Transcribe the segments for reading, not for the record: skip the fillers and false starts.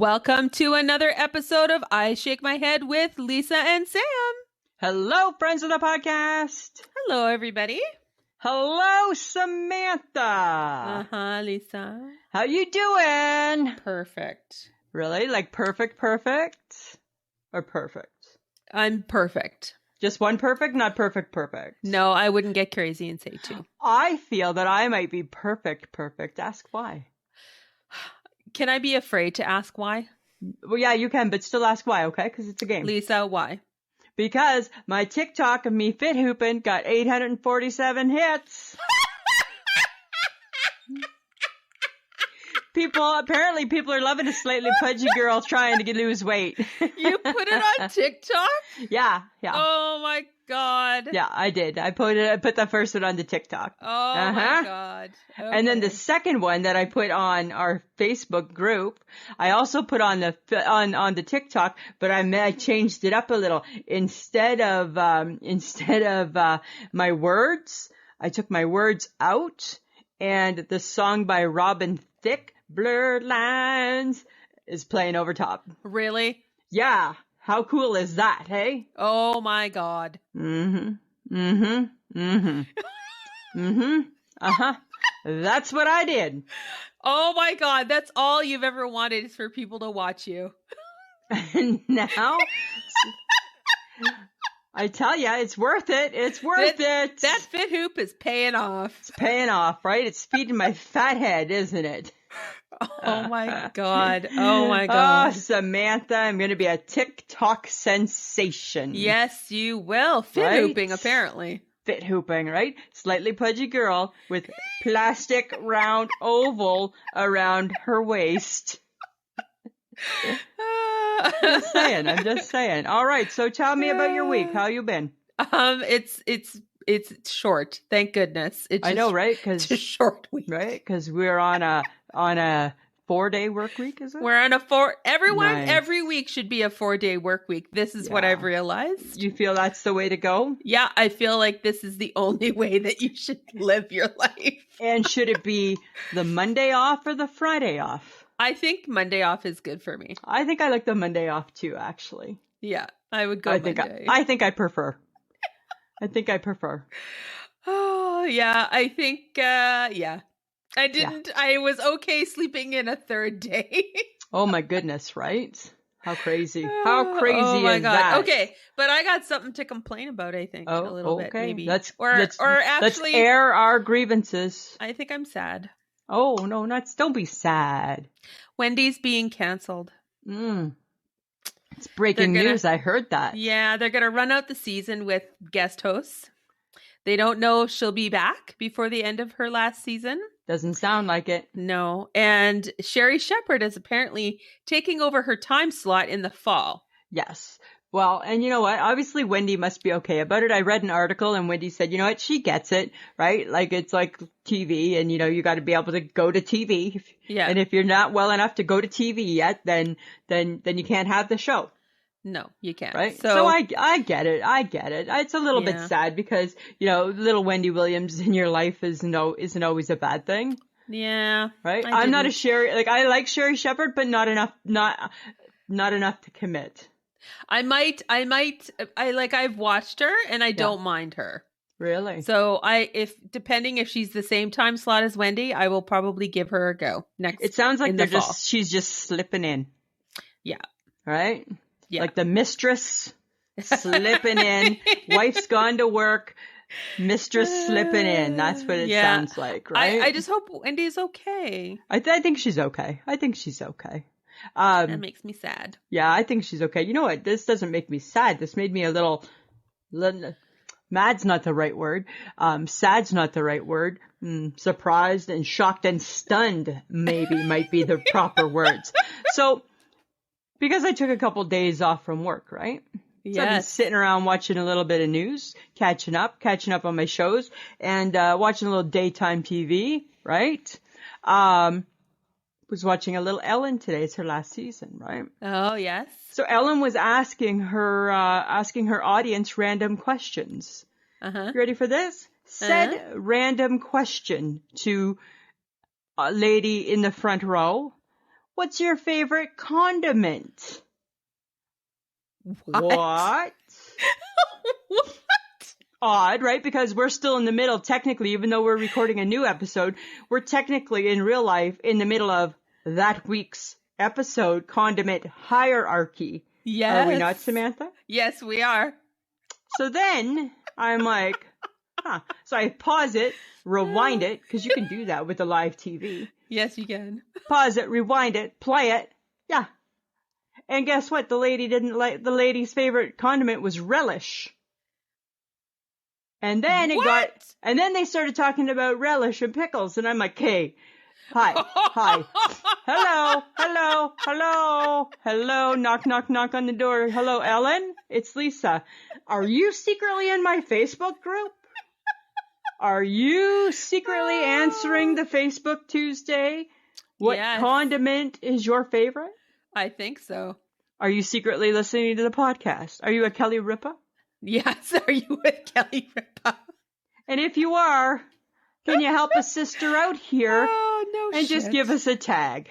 Welcome to another episode of I Shake My Head with Lisa and Sam. Hello, friends of the podcast. Hello, everybody. Hello, Samantha. Uh-huh, Lisa. How you doing? Perfect. Really? Like perfect? Or perfect? I'm perfect. Just one perfect, not perfect. No, I wouldn't get crazy and say two. I feel that I might be perfect. Ask why. Can I be afraid to ask why? Well, yeah, you can, but still ask why, okay? Because it's a game. Lisa, why? Because my TikTok of me fit hooping got 847 hits. People are loving a slightly pudgy girl trying to lose weight. You put it on TikTok? Yeah. Oh my God. Yeah, I did. I put the first one on the TikTok. Oh my God. Okay. And then the second one that I put on our Facebook group, I also put on the TikTok, but I changed it up a little. Instead of my words, I took my words out, and the song by Robin Thicke, Blurred Lines, is playing over top. Really? Yeah. How cool is that, hey? Oh my God. Uh-huh. That's what I did. Oh my God. That's all you've ever wanted is for people to watch you. And now, I tell you, it's worth it. It's worth it. That fit hoop is paying off. It's paying off, right? It's feeding my fat head, isn't it? Oh my God. Oh my God. Oh, Samantha, I'm going to be a TikTok sensation. Yes, you will. Fit hooping, apparently. Fit hooping, right? Slightly pudgy girl with plastic round oval around her waist. I'm just saying. All right. So tell me about your week. How you been? It's short. Thank goodness. I know, right? It's a short week. Right? Because we're on a 4-day work week, is it? We're on every week should be a 4-day work week. This is what I've realized. You feel that's the way to go? Yeah, I feel like this is the only way that you should live your life. And should it be the Monday off or the Friday off? I think Monday off is good for me. I think I like the Monday off too, actually. Yeah, I would go Monday. I think I prefer. Oh, yeah. I think, yeah. I was okay sleeping in a third day. Oh my goodness, right? How crazy. How crazy oh my is God. that? Okay, but I got something to complain about, I think, a little bit, maybe. Let's actually, air our grievances. I think I'm sad. Oh, no, don't be sad. Wendy's being canceled. It's breaking news. I heard that. Yeah, they're going to run out the season with guest hosts. They don't know if she'll be back before the end of her last season. Doesn't sound like it. No. And Sherry Shepherd is apparently taking over her time slot in the fall. Yes. Well, and you know what? Obviously, Wendy must be okay about it. I read an article and Wendy said, you know what? She gets it, right? Like, it's like TV and, you got to be able to go to TV. Yeah. And if you're not well enough to go to TV yet, then you can't have the show. No, you can't. Right. So I get it. It's a little bit sad because, little Wendy Williams in your life isn't always a bad thing. Yeah. Right. I'm not a Sherry, I like Sherry Shepherd, but not enough to commit. I've watched her and I don't mind her. Really? So depending if she's the same time slot as Wendy, I will probably give her a go next. It sounds like she's just slipping in. Yeah. Right? Yeah. Like the mistress slipping in. Wife's gone to work. Mistress slipping in. That's what it sounds like, right? I just hope Wendy's okay. I think she's okay. That makes me sad. Yeah, I think she's okay. You know what? This doesn't make me sad. This made me a little mad's not the right word. Sad's not the right word. Surprised and shocked and stunned maybe might be the proper words. So, because I took a couple days off from work, right? Yes. So I've been sitting around watching a little bit of news, catching up on my shows, and watching a little daytime TV, right? Was watching a little Ellen today. It's her last season, right? Oh, yes. So Ellen was asking her audience random questions. Uh-huh. You ready for this? Said random question to a lady in the front row. what's your favorite condiment? What? What? Odd, right? Because we're still in the middle, technically, even though we're recording a new episode, we're technically in real life in the middle of that week's episode condiment hierarchy. Yes. Are we not, Samantha? Yes, we are. So then I'm like, So I pause it, rewind it, because you can do that with the live TV. Yes, you can. Pause it, rewind it, play it. Yeah. And guess what? The lady's favorite condiment was relish. And then and then they started talking about relish and pickles. And I'm like, hey, hi, hello, knock, knock, knock on the door. Hello, Ellen, it's Lisa. Are you secretly in my Facebook group? Are you secretly answering the Facebook Tuesday? What condiment is your favorite? I think so. Are you secretly listening to the podcast? Are you a Kelly Ripa? Yes, are you with Kelly Ripa? And if you are, can you help a sister out here? Oh, no and shit. Just give us a tag.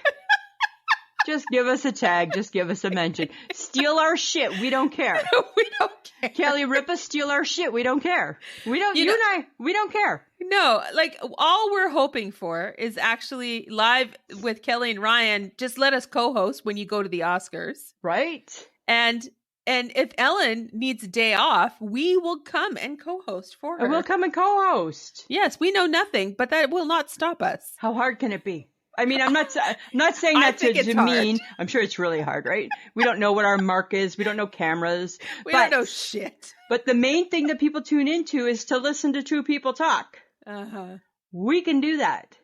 Just give us a tag. Just give us a mention. Steal our shit. We don't care. We don't care. Kelly Ripa, steal our shit. We don't care. We don't. You and I. We don't care. No, like all we're hoping for is actually live with Kelly and Ryan. Just let us co-host when you go to the Oscars, right? And if Ellen needs a day off, we will come and co-host for her. We'll come and co-host. Yes, we know nothing, but that will not stop us. How hard can it be? I mean, I'm not saying that to demean. I'm sure it's really hard, right? We don't know what our mark is. We don't know cameras. We don't know shit. But the main thing that people tune into is to listen to two people talk. Uh-huh. We can do that.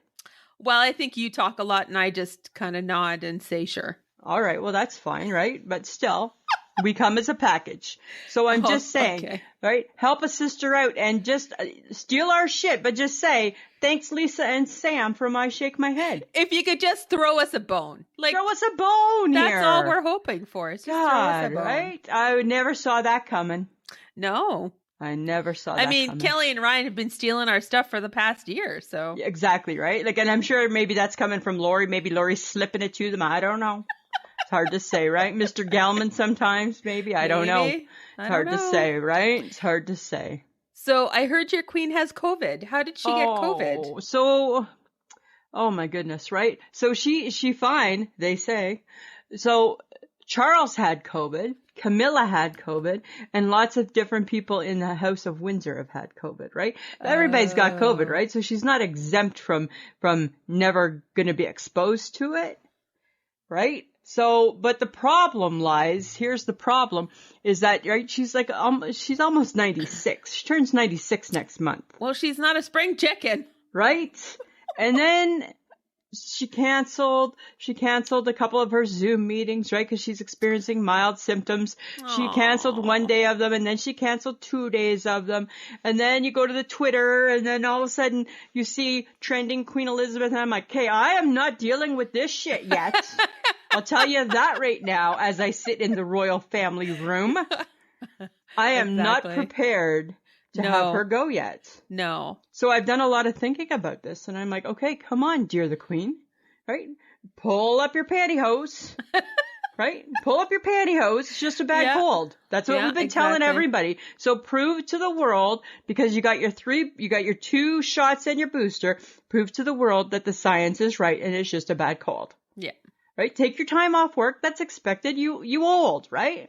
Well, I think you talk a lot and I just kind of nod and say sure. All right. Well, that's fine, right? But still, we come as a package. So I'm just saying, right? Help a sister out and just steal our shit, but just say, thanks, Lisa and Sam, for my shake my head. If you could just throw us a bone. Like, throw us a bone here. That's all we're hoping for. Is just God, throw us a bone. Right? I never saw that coming. No. I never saw that coming. Kelly and Ryan have been stealing our stuff for the past year, so. Yeah, exactly, right? Like, and I'm sure maybe that's coming from Lori. Maybe Lori's slipping it to them. I don't know. It's hard to say, right? Mr. Gelman sometimes, maybe. I don't know. It's hard to say, right? It's hard to say. So I heard your queen has COVID. How did she get COVID? So, oh my goodness, right? So she fine, they say. So Charles had COVID, Camilla had COVID, and lots of different people in the House of Windsor have had COVID, right? Everybody's got COVID, right? So she's not exempt from never going to be exposed to it, right? So, but the problem lies, here's the problem, is that, right, she's like, she's almost 96. She turns 96 next month. Well, she's not a spring chicken. Right? And then she canceled a couple of her Zoom meetings, right? Because she's experiencing mild symptoms. Aww. She canceled one day of them, and then she canceled 2 days of them. And then you go to the Twitter, and then all of a sudden you see trending Queen Elizabeth, and I'm like, okay, I am not dealing with this shit yet. I'll tell you that right now as I sit in the royal family room. I am not prepared to have her go yet. No. So I've done a lot of thinking about this, and I'm like, okay, come on, dear the Queen, right? Pull up your pantyhose, right? Pull up your pantyhose. It's just a bad cold. That's what we've been telling everybody. So prove to the world, because you got your 2 shots and your booster, prove to the world that the science is right and it's just a bad cold. Yeah. Right? Take your time off work. That's expected. You old, right?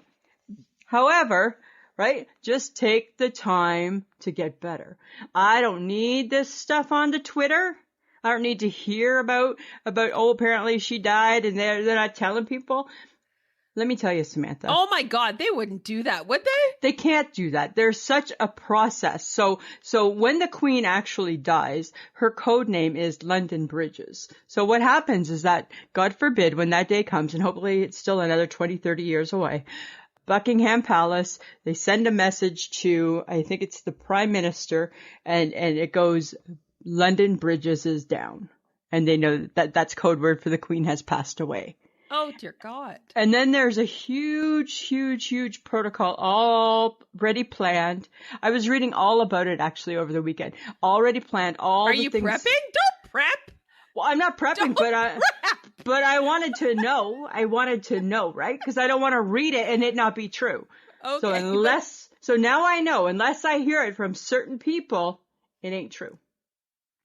However, right? Just take the time to get better. I don't need this stuff on the Twitter. I don't need to hear about, apparently she died and they're not telling people. Let me tell you, Samantha. Oh my God, they wouldn't do that, would they? They can't do that. There's such a process. So when the Queen actually dies, her code name is London Bridges. So what happens is that, God forbid, when that day comes, and hopefully it's still another 20, 30 years away, Buckingham Palace, they send a message to, I think it's the Prime Minister, and it goes, London Bridges is down. And they know that's code word for the Queen has passed away. Oh, dear God. And then there's a huge protocol already planned. I was reading all about it actually over the weekend. Already planned all the things. Are you prepping? Don't prep. Well, I'm not prepping, but But I wanted to know. Right? Because I don't want to read it and it not be true. Okay. So now I know, unless I hear it from certain people, it ain't true.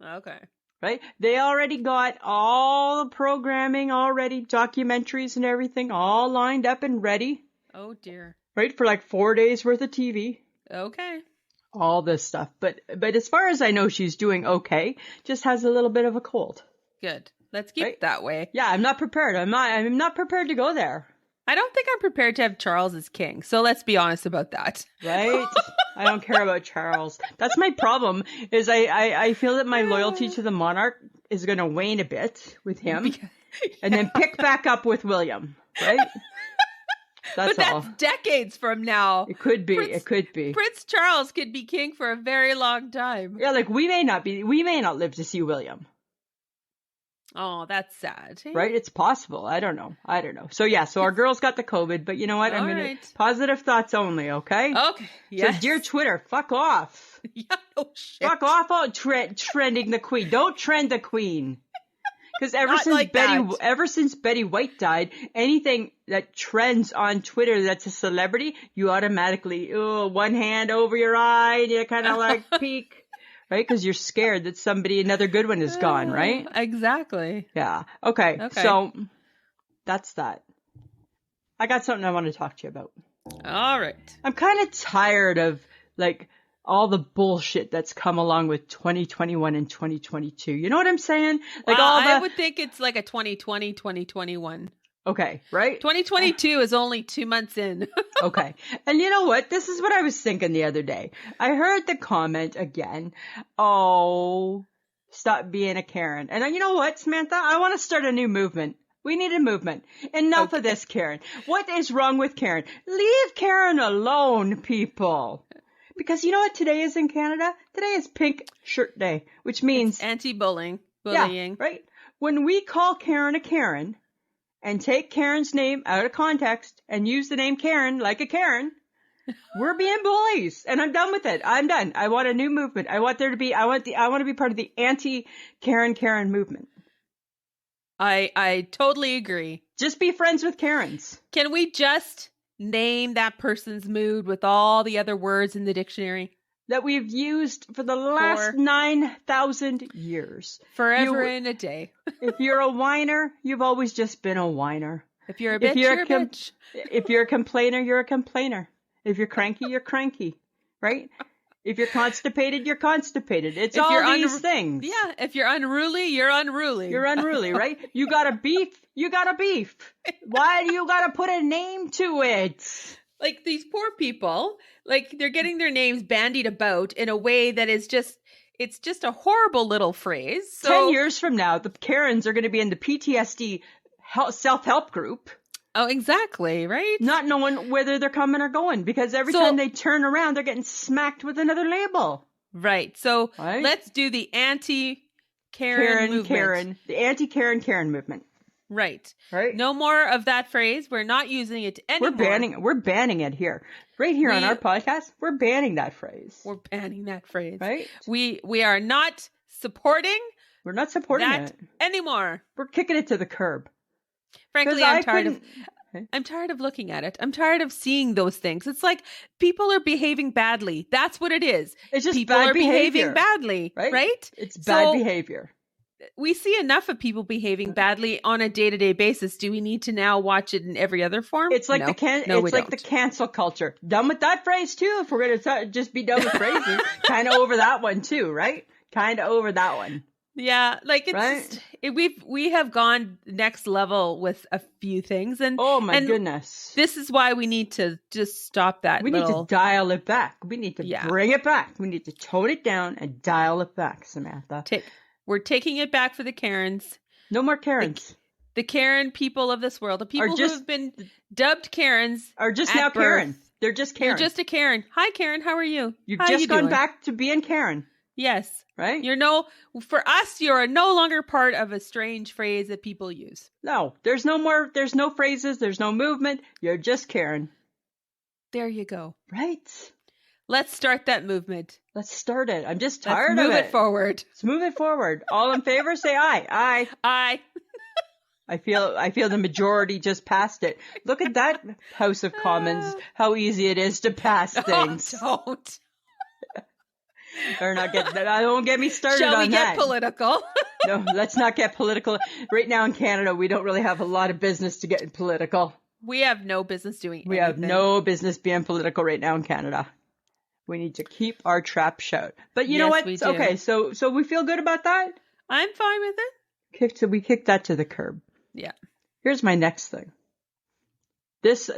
Okay. Right? They already got all the programming already, documentaries and everything all lined up and ready. Oh dear. Right? For like 4 days worth of TV. Okay. All this stuff. But as far as I know, she's doing okay. Just has a little bit of a cold. Good. Let's keep it that way. Yeah, I'm not prepared. I'm not prepared to go there. I don't think I'm prepared to have Charles as king. So let's be honest about that. Right? I don't care about Charles. That's my problem, is I feel that my loyalty to the monarch is going to wane a bit with him and then pick back up with William. Right? That's decades from now. It could be. Prince Charles could be king for a very long time. Yeah, like we may not live to see William. Oh, that's sad. Right? It's possible. I don't know. So our girls got the COVID, but you know what? I'm going to positive thoughts only, okay? Okay. Yes. So dear Twitter, fuck off. Yeah, no shit. Fuck off on trending the queen. Don't trend the queen. Because ever since Betty White died, anything that trends on Twitter that's a celebrity, you automatically, one hand over your eye, and you kind of like peek. Right? Because you're scared that another good one is gone, right? Exactly. Yeah. Okay. So that's that. I got something I want to talk to you about. All right. I'm kind of tired of like all the bullshit that's come along with 2021 and 2022. You know what I'm saying? Like I would think it's like a 2020, 2021. Okay, right? 2022 is only 2 months in. Okay. And you know what? This is what I was thinking the other day. I heard the comment again. Oh, stop being a Karen. And you know what, Samantha? I want to start a new movement. We need a movement. Enough of this, Karen. What is wrong with Karen? Leave Karen alone, people. Because you know what today is in Canada? Today is Pink Shirt Day, which means... It's anti-bullying. Yeah, right? When we call Karen a Karen... and take Karen's name out of context and use the name Karen like a Karen, we're being bullies. And I'm done with it. I'm done. I want a new movement. I want to be part of the anti-Karen movement. I totally agree. Just be friends with Karens. Can we just name that person's mood with all the other words in the dictionary? That we've used for the last 9,000 years. Forever and a day. If you're a whiner, you've always just been a whiner. If you're a bitch, you're a bitch. If you're a complainer, you're a complainer. If you're cranky, you're cranky. Right? If you're constipated, you're constipated. It's all these things. Yeah. If you're unruly, you're unruly. You're unruly, right? You got a beef, you got a beef. Why do you got to put a name to it? Like these poor people, like they're getting their names bandied about in a way that is it's just a horrible little phrase. So, 10 years from now, the Karens are going to be in the PTSD self-help group. Oh, exactly, right? Not knowing whether they're coming or going because every time they turn around, they're getting smacked with another label. Right. So let's do the anti-Karen movement. The anti-Karen movement. Right. Right. No more of that phrase. We're not using it anymore. We're banning it here. Right here on our podcast, we're banning that phrase. We're banning that phrase. Right? We are not supporting We're not supporting that it anymore. We're kicking it to the curb. Frankly, I'm tired of looking at it. I'm tired of seeing those things. It's like people are behaving badly. That's what it is. It's just people bad are behavior. behaving badly, right? It's bad behavior. We see enough of people behaving badly on a day-to-day basis. Do we need to now watch it in every other form? It's like the cancel culture. Done with that phrase too. If we're going to just be done with phrases, kind of over that one too, right? Kind of over that one. Yeah, like it's we have gone next level with a few things, and goodness, this is why we need to just stop that. We need to dial it back. We need to bring it back. We need to tone it down and dial it back, Samantha. We're taking it back for the Karens. No more Karens. The Karen people of this world, the people who have been dubbed Karens, are just now birth. Karen. They're just Karen. You're just a Karen. Hi, Karen. How are you? You've just gone back to being Karen. Yes. Right? For us, you're no longer part of a strange phrase that people use. No, there's no phrases, there's no movement. You're just Karen. There you go. Right. Let's start that movement. Let's start it. I'm just tired of it. Let's move it forward. Let's move it forward. All in favor, say aye. Aye. Aye. I feel the majority just passed it. Look at that House of Commons, how easy it is to pass things. Oh, don't. Or not get that. Don't get me started on that. Shall we get political? No, let's not get political. Right now in Canada, we don't really have a lot of business to get political. We have no business doing anything. We have no business being political right now in Canada. We need to keep our trap shut. But you know what? Okay, so we feel good about that? I'm fine with it. We kicked that to the curb. Yeah. Here's my next thing. This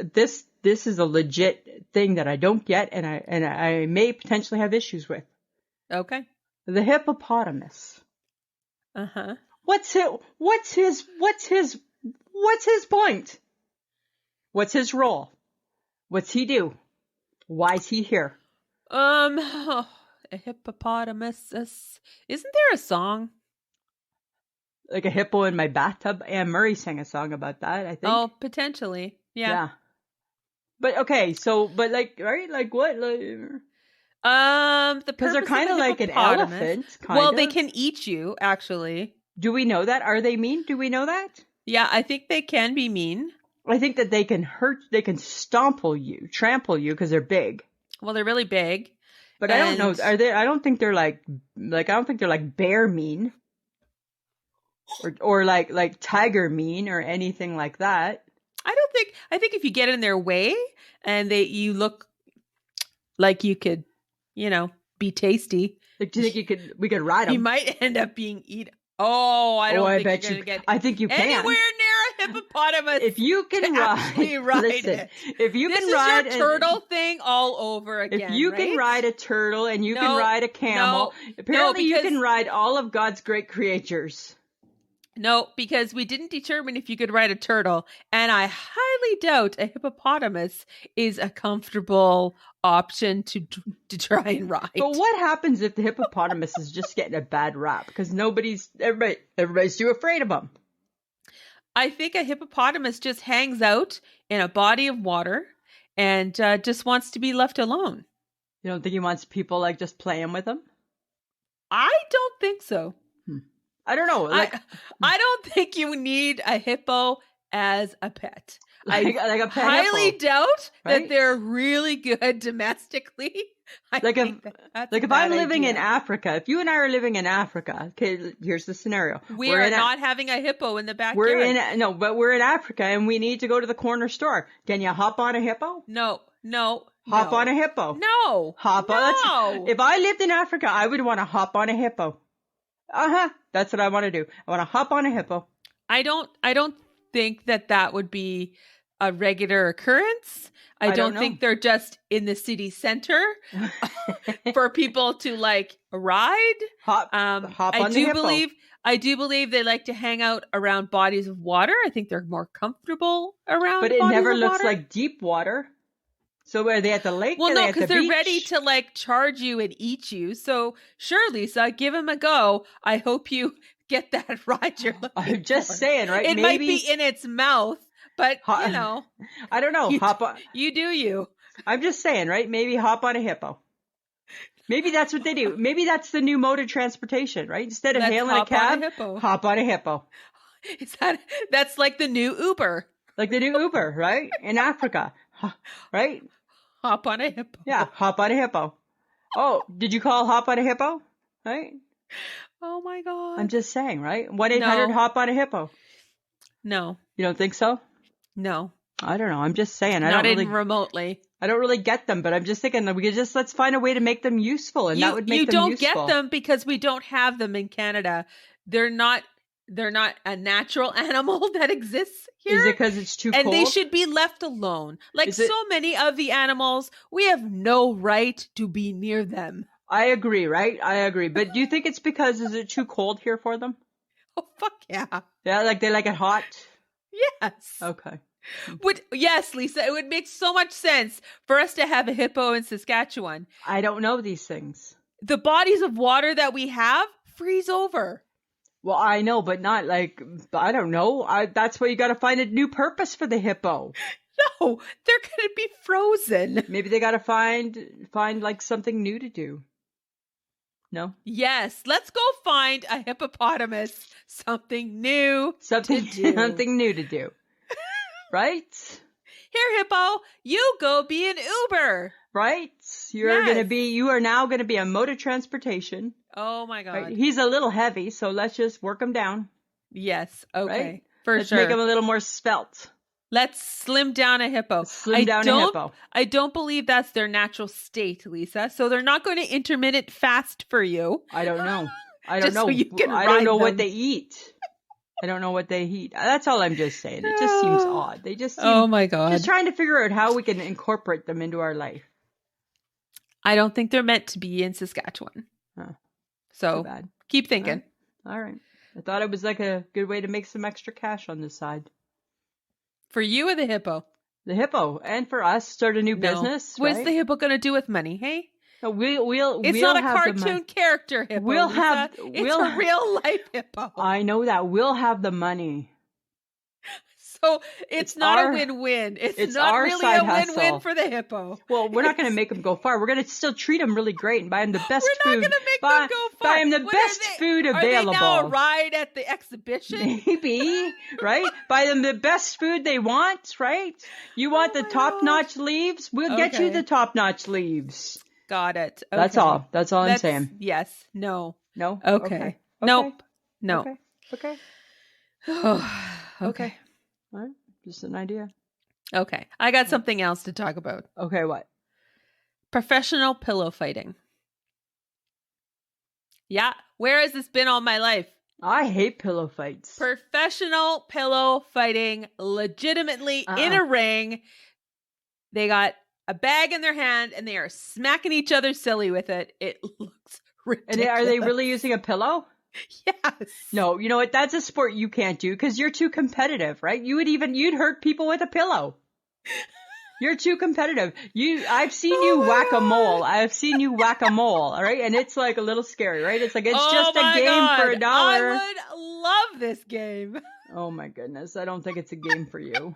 is a legit thing that I don't get and I may potentially have issues with. Okay. The hippopotamus. Uh-huh. What's his point? What's his role? What's he do? Why is he here? A hippopotamus. Isn't there a song? Like a hippo in my bathtub? Anne Murray sang a song about that, I think. Oh, potentially. Yeah. But okay, but right? Like what? Because they're kind of like an elephant. Well, they can eat you, actually. Do we know that? Are they mean? Do we know that? Yeah, I think they can be mean. I think that they can trample you because they're big. Well, they're really big. But I don't know. Are they? I don't think they're like I don't think they're like bear mean. Or like tiger mean or anything like that. I think if you get in their way and you look like you could, be tasty. Like, do you think we could ride them? You might end up being eaten. Oh, I don't think you're going to get I think you can. Anywhere near a hippopotamus. If you can ride it. If you this can is ride your turtle thing all over again. If you can ride a turtle and you can ride a camel, apparently you can ride all of God's great creatures. No, because we didn't determine if you could ride a turtle, and I highly doubt a hippopotamus is a comfortable option to try and ride. But what happens if the hippopotamus is just getting a bad rap because everybody's too afraid of them? I think a hippopotamus just hangs out in a body of water and just wants to be left alone. You don't think he wants people like just playing with him? I don't think so. I don't know. I don't think you need a hippo as a pet. Like a pet highly hippo, doubt right? that they're really good domestically. If I'm living in Africa, if you and I are living in Africa, okay, here's the scenario. We're not having a hippo in the backyard. But we're in Africa and we need to go to the corner store. Can you hop on a hippo? No. Hop on a hippo. No. Hop on. No. If I lived in Africa, I would want to hop on a hippo. That's what I want to do. I want to hop on a hippo. I don't think that would be a regular occurrence. I don't think they're just in the city center for people to like ride. Hop on the hippo. I do believe they like to hang out around bodies of water. I think they're more comfortable around. But it never looks like deep water. So are they at the lake? Well, no, because they're ready to like charge you and eat you. So sure, Lisa, give them a go. I hope you get that ride you're looking for. I'm just saying, right? It might be in its mouth, but I don't know. Hop on. You do you. I'm just saying, right? Maybe hop on a hippo. Maybe that's what they do. Maybe that's the new mode of transportation, right? Instead of hailing a cab, hop on a hippo. That's like the new Uber. Like the new Uber, right? In Africa, right? Hop on a hippo. Yeah, hop on a hippo. Oh, did you call hop on a hippo? Right? Oh my God. I'm just saying, right? 1-800 hop on a hippo. No. You don't think so? No. I don't know. I'm just saying. Not even remotely. I don't really get them, but I'm just thinking that let's find a way to make them useful, and that would make them useful. You don't get them because we don't have them in Canada. They're not a natural animal that exists here. Is it because it's too cold? And they should be left alone. Like so many of the animals, we have no right to be near them. I agree, right? I agree. But do you think it's because is it too cold here for them? Oh, fuck yeah. Yeah, like they like it hot? Yes. Okay. Yes, Lisa, it would make so much sense for us to have a hippo in Saskatchewan. I don't know these things. The bodies of water that we have freeze over. Well, I know, but not like, I don't know. That's why you got to find a new purpose for the hippo. No, they're going to be frozen. Maybe they got to find like something new to do. No? Yes. Let's go find a hippopotamus. Something new to do. Something new to do. Right? Here, Hippo, you go be an Uber. Right? You are now going to be a mode of transportation. Oh my God. Right? He's a little heavy, so let's just work him down. Yes. Okay. Right? Let's make him a little more svelte. Let's slim down a hippo. I don't believe that's their natural state, Lisa. So they're not going to intermittent fast for you. I don't know. I don't know. So you can I don't know ride what them. they eat. I don't know what they eat. That's all I'm just saying. It just seems odd. They just seem, oh my God. Just trying to figure out how we can incorporate them into our life. I don't think they're meant to be in Saskatchewan. Huh. So keep thinking. All right. I thought it was like a good way to make some extra cash on this side. For you or the hippo? The hippo. And for us, start a new business. What's the hippo going to do with money, hey? No, it's not a cartoon character hippo. It's a real life hippo. I know that. We'll have the money. So it's not a win-win. It's not really a win-win for the hippo. Well, we're not going to make him go far. We're going to still treat him really great and buy him the best food. We're not going to make them go far. Buy him the best food available. Are they now a ride at the exhibition? Maybe, right? Buy them the best food they want, right? You want the top-notch leaves? We'll get you the top-notch leaves. Got it. Okay. That's all. That's all I'm saying. Yes. No. No? Okay. Nope. No. Okay. Okay. All right. Just an idea. Okay. I got something else to talk about. Okay, what? Professional pillow fighting. Yeah. Where has this been all my life? I hate pillow fights. Professional pillow fighting, legitimately in a ring. They got a bag in their hand and they are smacking each other silly with it. It looks ridiculous. And are they really using a pillow? Yes. No, you know what? That's a sport you can't do because you're too competitive, right? You'd hurt people with a pillow. You're too competitive. I've seen you whack a mole. I've seen you whack a mole, all right? And it's like a little scary, right? It's like, it's just a game for $1. I would love this game. Oh my goodness. I don't think it's a game for you.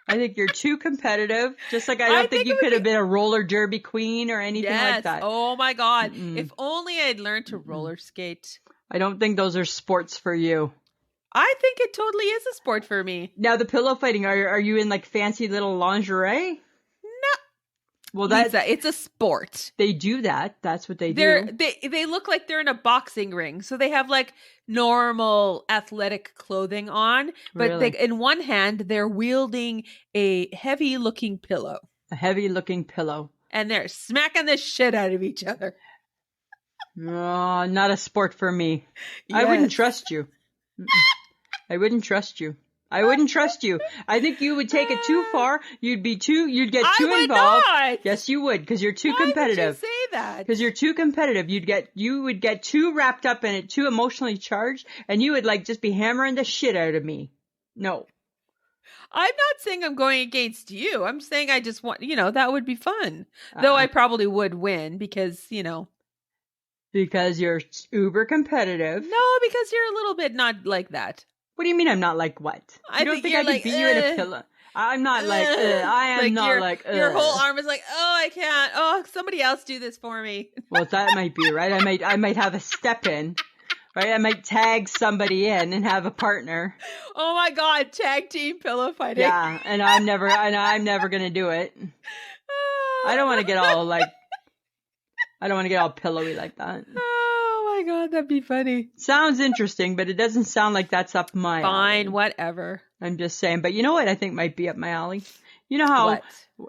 I think you're too competitive. Just like I don't think you could have been a roller derby queen or anything like that. Oh my God. If only I'd learned to roller skate. I don't think those are sports for you. I think it totally is a sport for me. Now the pillow fighting, are you in like fancy little lingerie? No. Well, Lisa, it's a sport. They do that. That's what they do. They look like they're in a boxing ring. So they have like normal athletic clothing on, but Really? in one hand they're wielding a heavy looking pillow. A heavy looking pillow. And they're smacking the shit out of each other. Oh, not a sport for me. Yes. I wouldn't trust you. I wouldn't trust you. I wouldn't trust you. I think you would take it too far. You'd get too involved. Not. Yes, you would, because you're too competitive. Why would you say that? Because you're too competitive. You would get too wrapped up in it, too emotionally charged, and you would like just be hammering the shit out of me. No. I'm not saying I'm going against you. I'm saying I just want, that would be fun. Though I probably would win because, Because you're uber competitive. No, because you're a little bit not like that. What do you mean I'm not like what? I don't think I could beat you in a pillow. I'm not like, I am not like, your whole arm is like, oh, I can't. Oh, somebody else do this for me. Well, that might be, right? I might have a step in, right? I might tag somebody in and have a partner. Oh my God, tag team pillow fighting. Yeah, and I'm never going to do it. I don't want to get all pillowy like that. Oh my God, that'd be funny. Sounds interesting, but it doesn't sound like that's up my alley. Fine, whatever. I'm just saying. But you know what I think might be up my alley? You know how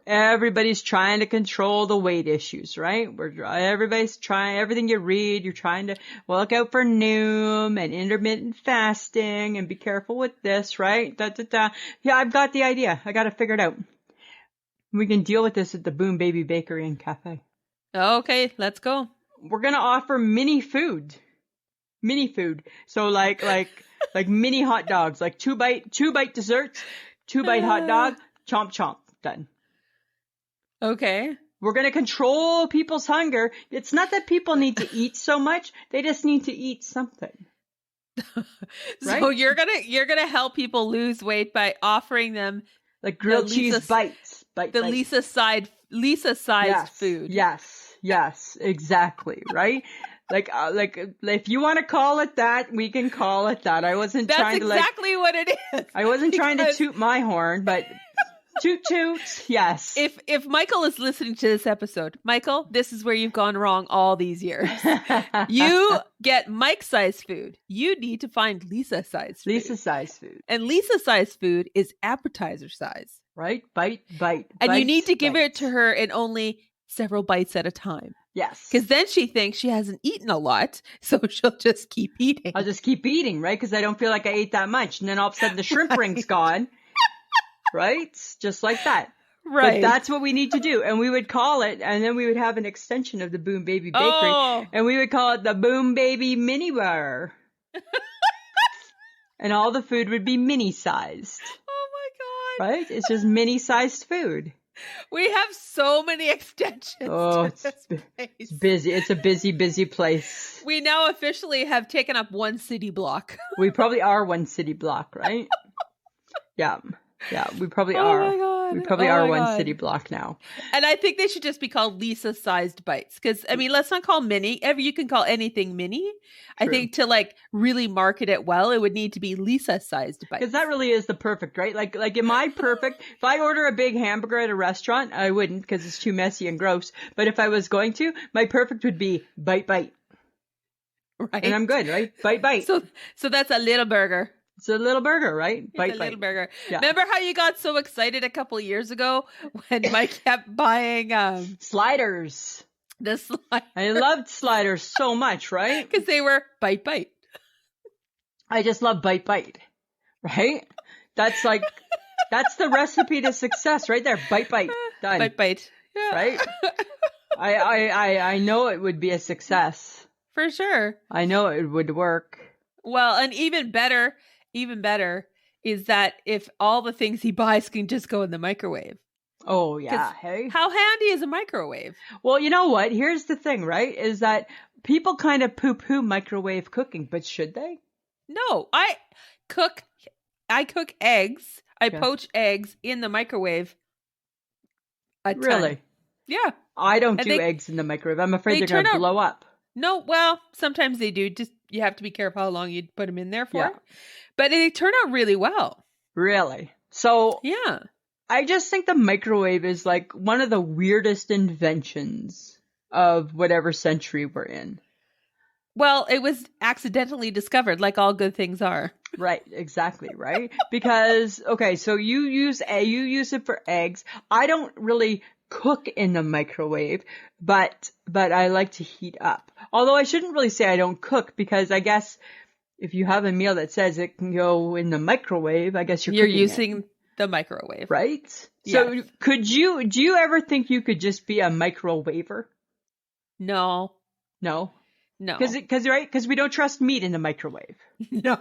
everybody's trying to control the weight issues, right? Everybody's trying, everything you read, you're trying to look out for Noom and intermittent fasting and be careful with this, right? Yeah, I've got the idea. I got to figure it out. We can deal with this at the Boom Baby Bakery and Cafe. Okay, let's go. We're going to offer mini food. So like mini hot dogs, like two bite desserts, 2-bite hot dog, chomp chomp, done. Okay. We're going to control people's hunger. It's not that people need to eat so much. They just need to eat something. Right? So you're going to help people lose weight by offering them like grilled cheese bites. The Lisa side yes, food. Yes, exactly, right? Like if you want to call it that, we can call it that. I wasn't trying to exactly what it is. I wasn't trying to toot my horn, but toot toot, yes. If Michael is listening to this episode, Michael, this is where you've gone wrong all these years. You get Mike-sized food. You need to find Lisa-sized food. Lisa-sized food. And Lisa-sized food is appetizer size. Right? Bite. And you need to give it to her in only several bites at a time. Yes. Because then she thinks she hasn't eaten a lot, so she'll just keep eating. I'll just keep eating, right? Because I don't feel like I ate that much. And then all of a sudden the shrimp ring's gone. Right? Just like that. Right. But that's what we need to do. And we would call it, and then we would have an extension of the Boom Baby Bakery. Oh. And we would call it the Boom Baby Mini Bar. And all the food would be mini-sized. Oh my God. Right? It's just mini-sized food. We have so many extensions. Oh, it's busy. It's a busy, busy place. We now officially have taken up one city block. We probably are one city block, right? Yeah. Yeah, we probably Oh are. my God. We probably Oh are my one God. city block now. And I think they should just be called Lisa-sized bites. Because, I mean, let's not call mini. You can call anything mini. I True. think to like really market it well, it would need to be Lisa-sized bites. Because that really is the perfect, right? Like, am I perfect? If I order a big hamburger at a restaurant, I wouldn't because it's too messy and gross. But if I was going to, my perfect would be bite. Right. And I'm good, right? Bite. So that's a little burger. It's a little burger, right? It's a little burger. Yeah. Remember how you got so excited a couple of years ago when Mike kept buying sliders. the slide? I loved sliders so much, right? Because they were bite. I just love bite, right? That's the recipe to success right there. Bite, done. Bite. Yeah. Right? I know it would be a success. For sure. I know it would work. Well, and even better is that if all the things he buys can just go in the microwave. Oh, yeah. Hey. How handy is a microwave? Well, you know what? Here's the thing, right? Is that people kind of poo-poo microwave cooking, but should they? No, I cook eggs. I poach eggs in the microwave. A ton. Really? Yeah. I don't do eggs in the microwave. I'm afraid they're going to blow up. No, well, sometimes they do. Just you have to be careful how long you put them in there for. Yeah. But they turn out really well. Really? So yeah. I just think the microwave is like one of the weirdest inventions of whatever century we're in. Well, it was accidentally discovered, like all good things are. Right, exactly, right? Because okay, so you use it for eggs. I don't really cook in the microwave, but I like to heat up. Although I shouldn't really say I don't cook, because I guess if you have a meal that says it can go in the microwave, I guess you're using the microwave. Right? Yes. So do you ever think you could just be a microwaver? No. Because we don't trust meat in the microwave. No.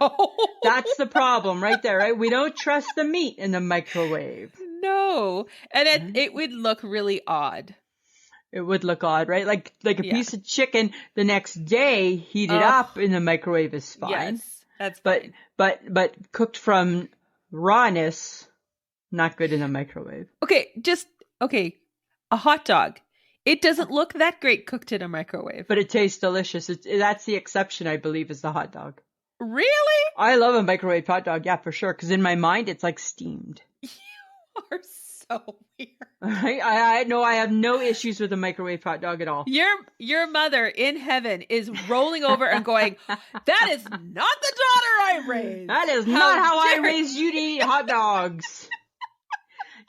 That's the problem right there, right? We don't trust the meat in the microwave. No. And it would look really odd. It would look odd, right? Like a piece of chicken the next day heated up in the microwave is fine. Yes, that's fine. But cooked from rawness, not good in the microwave. Okay, a hot dog. It doesn't look that great cooked in a microwave. But it tastes delicious. That's the exception, I believe, is the hot dog. Really? I love a microwave hot dog, yeah, for sure. Because in my mind, it's like steamed. You are so weird. I know I have no issues with a microwave hot dog at all. Your mother in heaven is rolling over and going, that is not the daughter I raised. That is not how I raised you to eat hot dogs.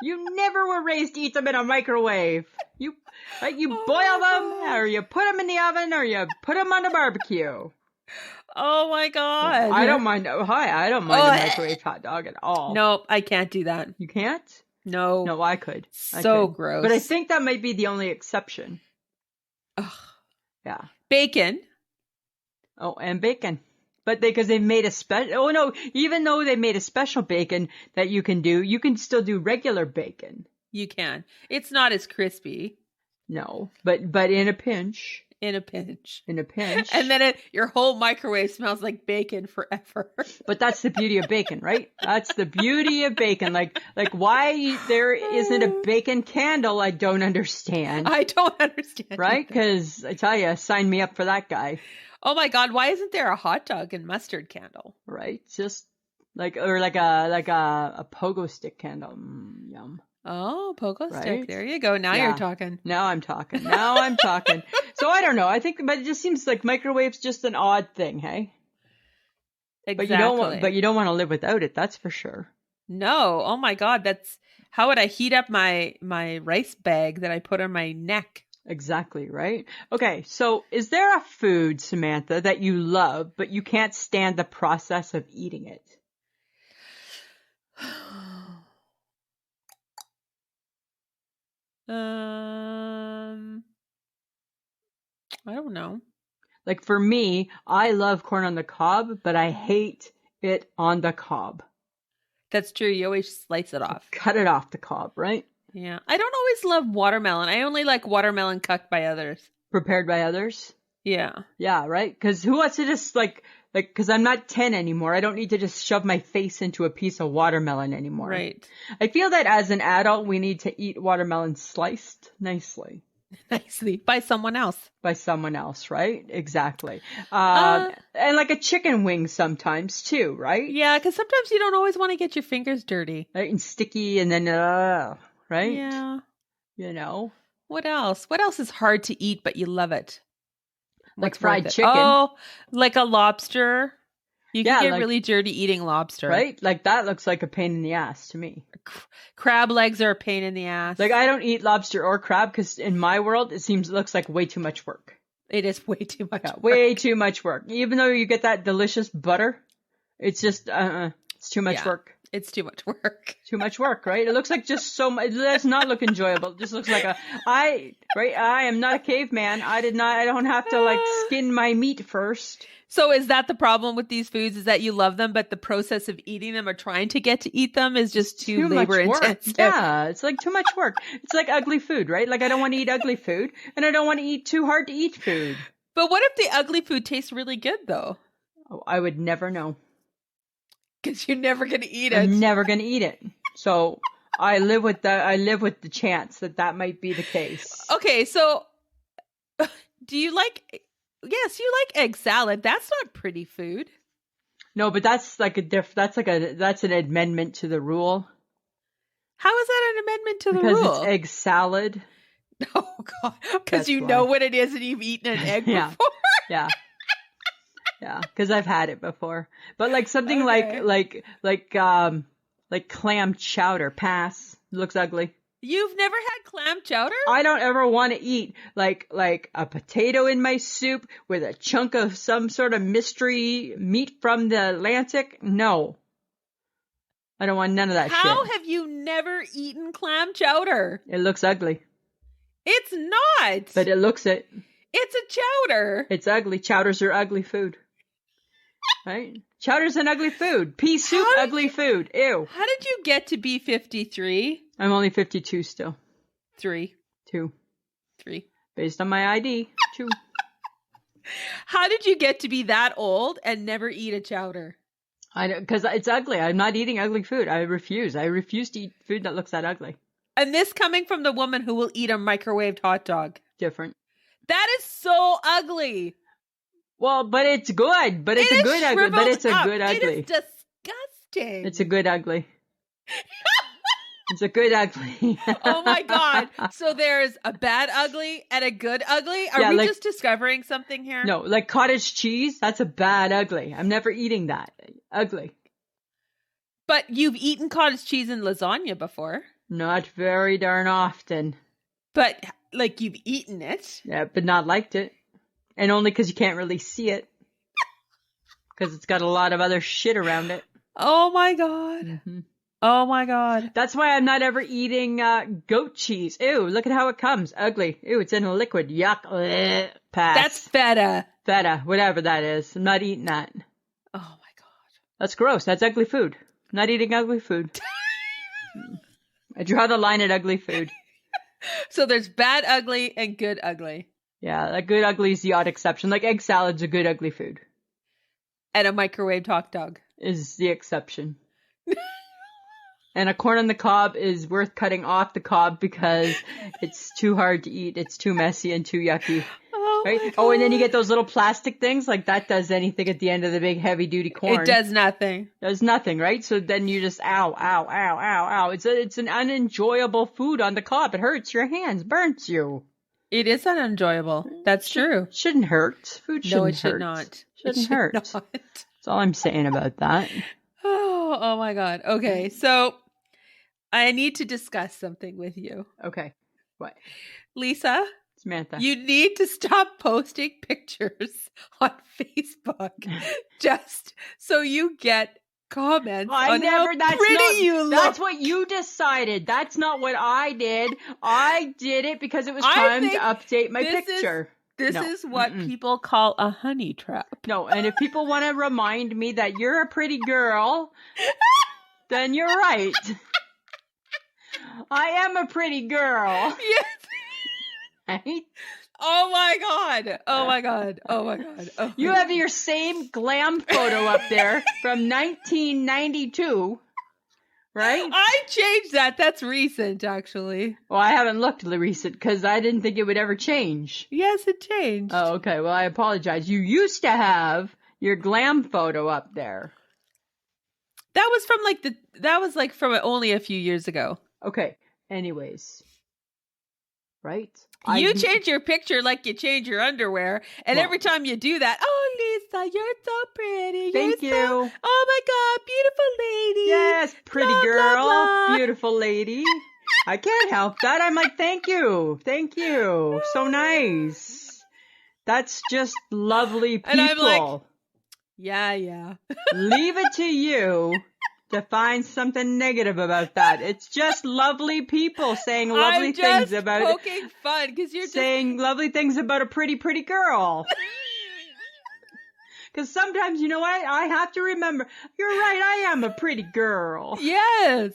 You never were raised to eat them in a microwave. You boil them, or you put them in the oven, or you put them on the barbecue. Oh my God. I don't mind. I don't mind a microwave hot dog at all. No, I can't do that. You can't? No. No, I could. Gross. But I think that might be the only exception. Ugh. Yeah. Bacon. Oh, and bacon. But because they've made a special, oh no, even though they made a special bacon that you can still do regular bacon. You can. It's not as crispy. No, but in a pinch. In a pinch. In a pinch. And then your whole microwave smells like bacon forever. But that's the beauty of bacon, right? That's the beauty of bacon. Like why there isn't a bacon candle, I don't understand. I don't understand. Right? Because I tell you, sign me up for that guy. Oh my God, why isn't there a hot dog and mustard candle? Right? Just like a pogo stick candle. Yum. Oh, pogo stick. There you go. Now you're talking. Now I'm talking. So I don't know. I think, but it just seems like microwave's just an odd thing, hey? Exactly. But you don't want to live without it. That's for sure. No. Oh my God. How would I heat up my rice bag that I put on my neck? Exactly, right? Okay. So is there a food, Samantha, that you love, but you can't stand the process of eating it? I don't know. Like for me, I love corn on the cob, but I hate it on the cob. That's true. You always slice it off. Cut it off the cob, right? Yeah. I don't always love watermelon. I only like watermelon cooked by others. Prepared by others? Yeah. Yeah, right? Because who wants to just because I'm not 10 anymore. I don't need to just shove my face into a piece of watermelon anymore. Right. I feel that as an adult, we need to eat watermelon sliced nicely. Nicely. By someone else. By someone else, right? Exactly. And like a chicken wing sometimes too, right? Yeah, because sometimes you don't always want to get your fingers dirty. Right? And sticky and then, right? Yeah. You know? What else? What else is hard to eat but you love it? Like fried chicken. Oh, like a lobster. You can get like, really dirty eating lobster. Right? Like that looks like a pain in the ass to me. Crab legs are a pain in the ass. Like I don't eat lobster or crab because in my world, it looks like way too much work. It is way too much work. Way too much work. Even though you get that delicious butter, it's just, it's too much work. It's too much work. Too much work, right? It looks like just so much. It does not look enjoyable. It just looks like I am not a caveman. I don't have to skin my meat first. So is that the problem with these foods, is that you love them, but the process of eating them or trying to get to eat them is just too labor intensive? Yeah, it's like too much work. It's like ugly food, right? Like I don't want to eat ugly food and I don't want to eat too hard to eat food. But what if the ugly food tastes really good though? Oh, I would never know. Because you're never going to eat it. I'm never going to eat it. So I live with the chance that might be the case. Okay, so do you like... Yes, you like egg salad. That's not pretty food. No, but that's that's an amendment to the rule. How is that an amendment to the rule? Because it's egg salad. Oh God! Because you know what it is and you've eaten an egg before. Yeah. Yeah, because I've had it before. But like something like clam chowder, pass. It looks ugly. You've never had clam chowder? I don't ever want to eat like a potato in my soup with a chunk of some sort of mystery meat from the Atlantic. No. I don't want none of that shit. How have you never eaten clam chowder? It looks ugly. It's not. But it looks it. It's a chowder. It's ugly. Chowders are ugly food. Right? Chowder's an ugly food. Pea soup, ugly food. Ew. How did you get to be 53? I'm only 52 still. 3. 2. 3. Based on my ID. 2. How did you get to be that old and never eat a chowder? Because it's ugly. I'm not eating ugly food. I refuse. I refuse to eat food that looks that ugly. And this coming from the woman who will eat a microwaved hot dog. Different. That is so ugly. Well, but it's good. But it's a good ugly. But it's a good ugly. It is disgusting. It's a good ugly. It's a good ugly. Oh my God. So there's a bad ugly and a good ugly? Are we just discovering something here? No, like cottage cheese, that's a bad ugly. I'm never eating that. Ugly. But you've eaten cottage cheese in lasagna before. Not very darn often. But like you've eaten it. Yeah, but not liked it. And only because you can't really see it. Because it's got a lot of other shit around it. Oh my God. Mm-hmm. Oh my God. That's why I'm not ever eating goat cheese. Ew, look at how it comes. Ugly. Ew, it's in a liquid. Yuck. Ugh. Pass. That's feta. Feta, whatever that is. I'm not eating that. Oh my God. That's gross. That's ugly food. I'm not eating ugly food. I draw the line at ugly food. So there's bad ugly and good ugly. Yeah, a good ugly is the odd exception. Like egg salad's a good ugly food. And a microwaved hot dog is the exception. And a corn on the cob is worth cutting off the cob because it's too hard to eat. It's too messy and too yucky. Right? Oh, and then you get those little plastic things. Like that does anything at the end of the big heavy duty corn. It does nothing. Does nothing, right? So then you just ow, ow, ow, ow, ow. It's an unenjoyable food on the cob. It hurts your hands, burns you. It is unenjoyable. That's true. Shouldn't hurt. Food shouldn't hurt. No, it should not. Shouldn't hurt. Not. That's all I'm saying about that. Oh my God. Okay, so I need to discuss something with you. Okay. What? Lisa. Samantha. You need to stop posting pictures on Facebook just so you get comments on how pretty you look. That's what you decided. That's not what I did. I did it because it was time to update my picture. This is what people call a honey trap. No, and if people want to remind me that you're a pretty girl, then you're right. I am a pretty girl. Yes. Right? Oh my God. Oh my God. Oh my God. Oh you have your same glam photo up there from 1992, right? I changed that. That's recent, actually. Well, I haven't looked recent because I didn't think it would ever change. Yes, it changed. Oh, okay. Well, I apologize. You used to have your glam photo up there. That was from only a few years ago. Okay. Anyways. Right? You change your picture like you change your underwear. And every time you do that, oh, Lisa, you're so pretty. Thank you. Oh, my God. Beautiful lady. Yes. Pretty blah, girl. blah, blah. Beautiful lady. I can't help that. I'm like, thank you. Thank you. So nice. That's just lovely people. And I'm like, yeah. Leave it to you to find something negative about that. It's just lovely people saying lovely things about it. I'm just poking fun because you're saying lovely things about a pretty, pretty girl. Because sometimes, you know what? I have to remember. You're right. I am a pretty girl. Yes.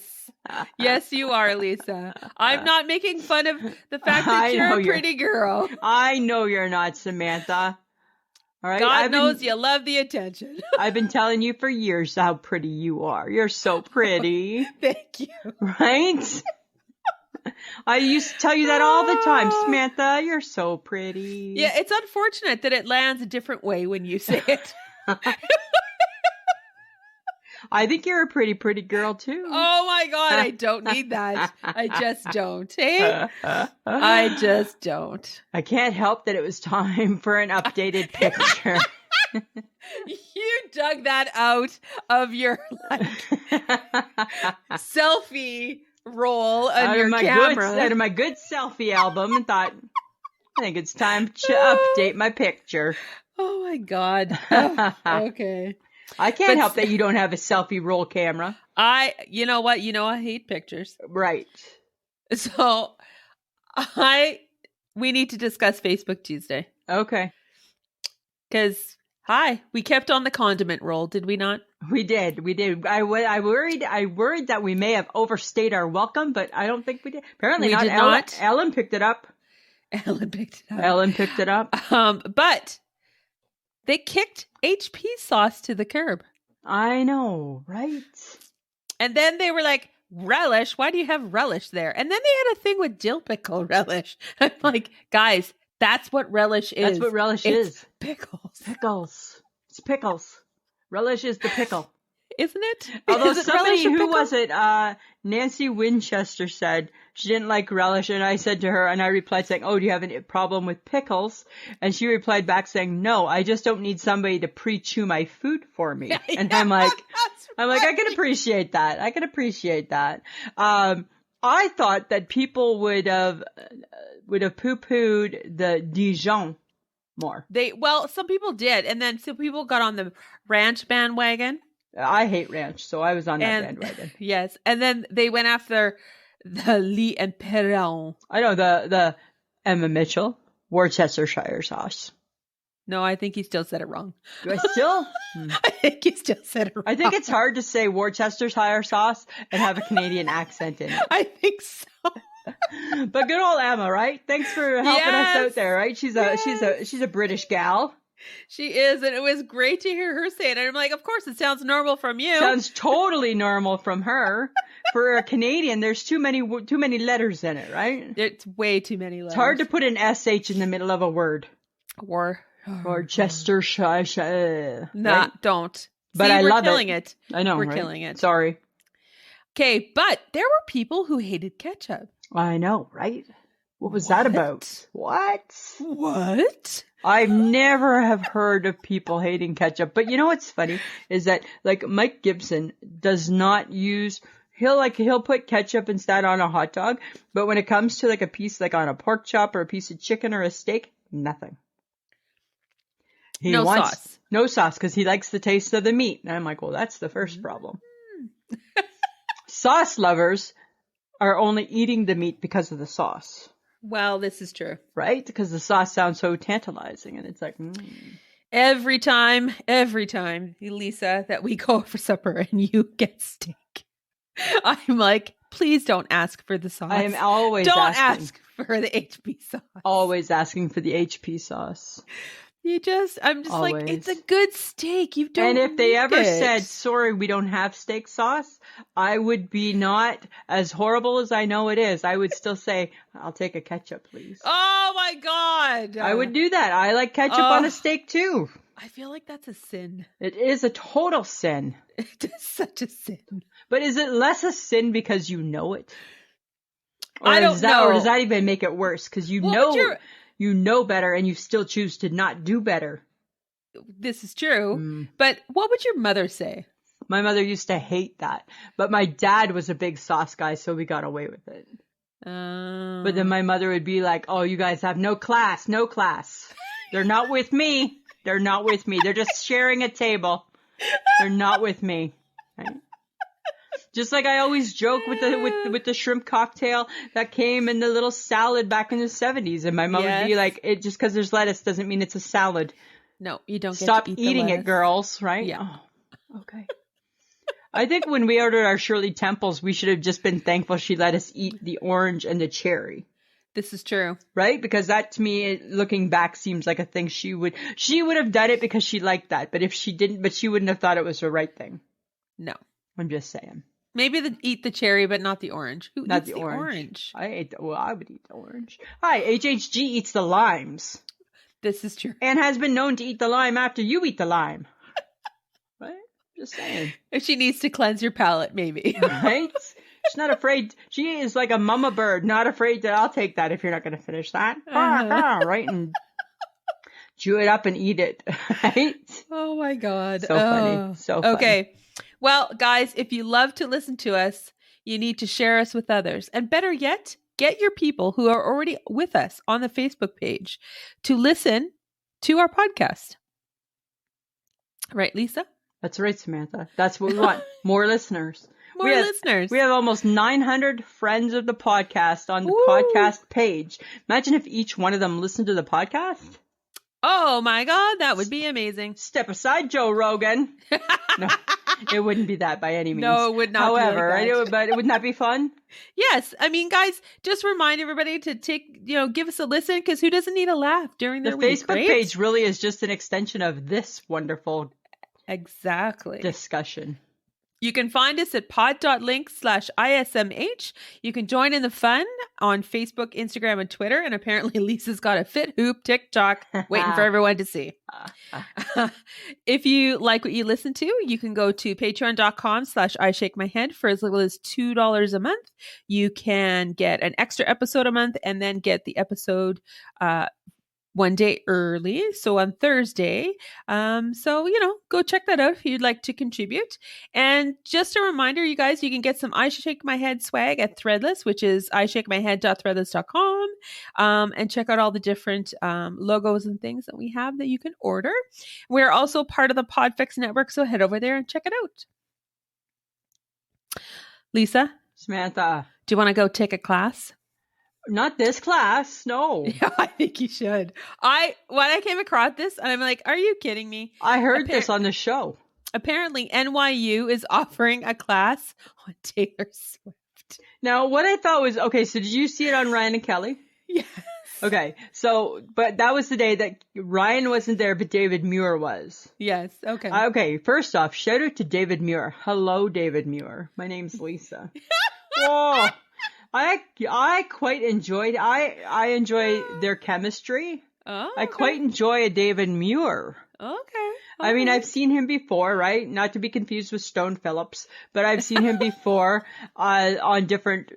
Yes, you are, Lisa. I'm not making fun of the fact that you're a pretty girl. I know you're not, Samantha. All right. God knows you love the attention. I've been telling you for years how pretty you are. You're so pretty. Thank you. Right? I used to tell you that all the time, Samantha. You're so pretty. Yeah, it's unfortunate that it lands a different way when you say it. I think you're a pretty, pretty girl too. Oh my God, I don't need that. I just don't. Hey? I just don't. I can't help that it was time for an updated picture. You dug that out of your selfie roll on your camera. Out of my good selfie album and thought, I think it's time to update my picture. Oh my God. Oh, okay. I can't help that you don't have a selfie roll camera. You know what? I hate pictures. Right. So we need to discuss Facebook Tuesday. Okay. Because, we kept on the condiment roll, did we not? We did. I worried that we may have overstayed our welcome, but I don't think we did. Apparently not. Did not. Ellen picked it up. But they kicked HP sauce to the curb. I know, right? And then they were like, relish? Why do you have relish there? And then they had a thing with dill pickle relish. I'm like, guys, that's what relish is. That's what relish is. Pickles. Pickles. It's pickles. Relish is the pickle. Isn't it? Although is somebody, who was it? Nancy Winchester said she didn't like relish. And I said to her, and I replied saying, oh, do you have a problem with pickles? And she replied back saying, no, I just don't need somebody to pre-chew my food for me. And I'm like, I can appreciate that. I thought that people would have poo-pooed the Dijon more. Some people did. And then some people got on the ranch bandwagon. I hate ranch, so I was on that bandwagon. Yes. And then they went after the Lee and Perron. I know, the Emma Mitchell, Worcestershire sauce. No, I think he still said it wrong. Do I still? I think he still said it wrong. I think it's hard to say Worcestershire sauce and have a Canadian accent in it. I think so. But good old Emma, right? Thanks for helping us out there, right? She's a British gal. She is, and it was great to hear her say it. And I'm like, of course, it sounds normal from you. Sounds totally normal from her. For a Canadian, there's too many letters in it, right? It's way too many letters. It's hard to put an SH in the middle of a word. Or Chester Shire. Nah, right? Don't. But See, I we're love killing it. it. I know, we're right? killing it. Sorry. Okay, but there were people who hated ketchup. I know, right? What was that about? What? I've never have heard of people hating ketchup. But you know what's funny is that like Mike Gibson does not use, he'll put ketchup instead on a hot dog. But when it comes to like a piece, like on a pork chop or a piece of chicken or a steak, nothing. He wants sauce. No sauce because he likes the taste of the meat. And I'm like, well, that's the first problem. Sauce lovers are only eating the meat because of the sauce. Well, this is true. Right? Because the sauce sounds so tantalizing. And it's like, Every time, Lisa, that we go for supper and you get steak, I'm like, please don't ask for the sauce. I am always Don't ask for the HP sauce. Always asking for the HP sauce. I'm just always. Like, it's a good steak. You don't And if they ever it. said, sorry, we don't have steak sauce, I would be not as horrible as I know it is. I would still say, I'll take a ketchup, please. Oh my God. I would do that. I like ketchup on a steak too. I feel like that's a sin. It is a total sin. It is such a sin. But is it less a sin because you know it? Or I don't know. Or does that even make it worse? Because you know better and you still choose to not do better. This is true. But what would your mother say? My mother used to hate that. But my dad was a big sauce guy, so we got away with it. But then my mother would be like, oh, you guys have no class. They're not with me. They're not with me. They're just sharing a table. They're not with me. Right? Just like I always joke with the shrimp cocktail that came in the little salad back in the 70s. And my mom would be like, it just because there's lettuce doesn't mean it's a salad. No, you don't get Stop to eat eating the it, girls, right? Yeah. Oh, okay. I think when we ordered our Shirley Temples, we should have just been thankful she let us eat the orange and the cherry. This is true. Right? Because that to me, looking back, seems like a thing she would have done it because she liked that. But if she didn't, but she wouldn't have thought it was the right thing. No. I'm just saying. Maybe eat the cherry, but not the orange. Who not eats the orange? I would eat the orange. Hi, HHG eats the limes. This is true. And has been known to eat the lime after you eat the lime. Right? Just saying. If she needs to cleanse your palate, maybe. Right? She's not afraid. She is like a mama bird, not afraid that I'll take that if you're not going to finish that. Right? And chew it up and eat it. Right? Oh my God. So funny. So funny. Okay. Well, guys, if you love to listen to us, you need to share us with others. And better yet, get your people who are already with us on the Facebook page to listen to our podcast. Right, Lisa? That's right, Samantha. That's what we want. More listeners. More listeners. We have almost 900 friends of the podcast on the podcast page. Imagine if each one of them listened to the podcast. Oh my God, that would be amazing. Step aside, Joe Rogan. No, it wouldn't be that by any means. No, it would not. However, be like that. But wouldn't that be fun? Yes. I mean, guys, just remind everybody to give us a listen, because who doesn't need a laugh during their week? The Facebook page really is just an extension of this wonderful discussion. You can find us at pod.link/ISMH. You can join in the fun on Facebook, Instagram, and Twitter. And apparently Lisa's got a fithoop TikTok waiting for everyone to see. If you like what you listen to, you can go to patreon.com/IShakeMyHead for as little as $2 a month. You can get an extra episode a month and then get the episode one day early, so on Thursday. Go check that out if you'd like to contribute. And just a reminder, you guys, you can get some I Shake My Head swag at Threadless, which is ishakemyhead.threadless.com, and check out all the different logos and things that we have that you can order. We're also part of the Podfix network, so head over there and check it out. Lisa? Samantha? Do you want to go take a class? Not this class, no. Yeah, I think you should. When I came across this, and I'm like, are you kidding me? I heard this on the show. Apparently, NYU is offering a class on Taylor Swift. Now, what I thought was, okay, so did you see it on Ryan and Kelly? Yes. Okay, so, but that was the day that Ryan wasn't there, but David Muir was. Yes, okay. Okay, first off, shout out to David Muir. Hello, David Muir. My name's Lisa. Whoa. I quite enjoyed, I enjoy their chemistry. Oh, I quite enjoy a David Muir. Okay. I mean, I've seen him before, right? Not to be confused with Stone Phillips, but I've seen him before on different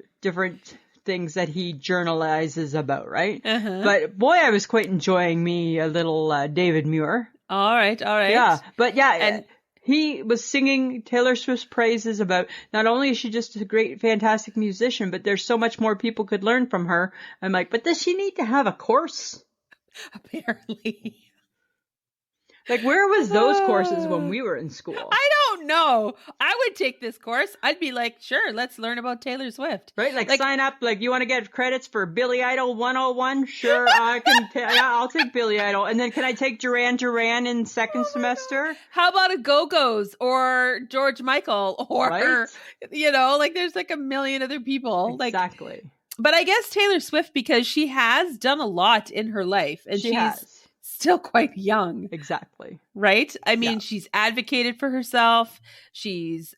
things that he journalizes about, right? Uh-huh. But boy, I was quite enjoying me a little David Muir. All right. Yeah, but yeah, And he was singing Taylor Swift's praises about not only is she just a great, fantastic musician, but there's so much more people could learn from her. I'm like, but does she need to have a course? apparently. Like, where was those courses when we were in school? I don't know. I would take this course. I'd be like, sure, let's learn about Taylor Swift. Right? Like sign up, like, you want to get credits for Billy Idol 101? Sure, I can, I'll take Billy Idol. And then can I take Duran Duran in second semester? How about a Go-Go's or George Michael or, Right? like there's like a million other people. Exactly. But I guess Taylor Swift, because she has done a lot in her life and she's still quite young. Exactly. Right? I mean, she's advocated for herself. She's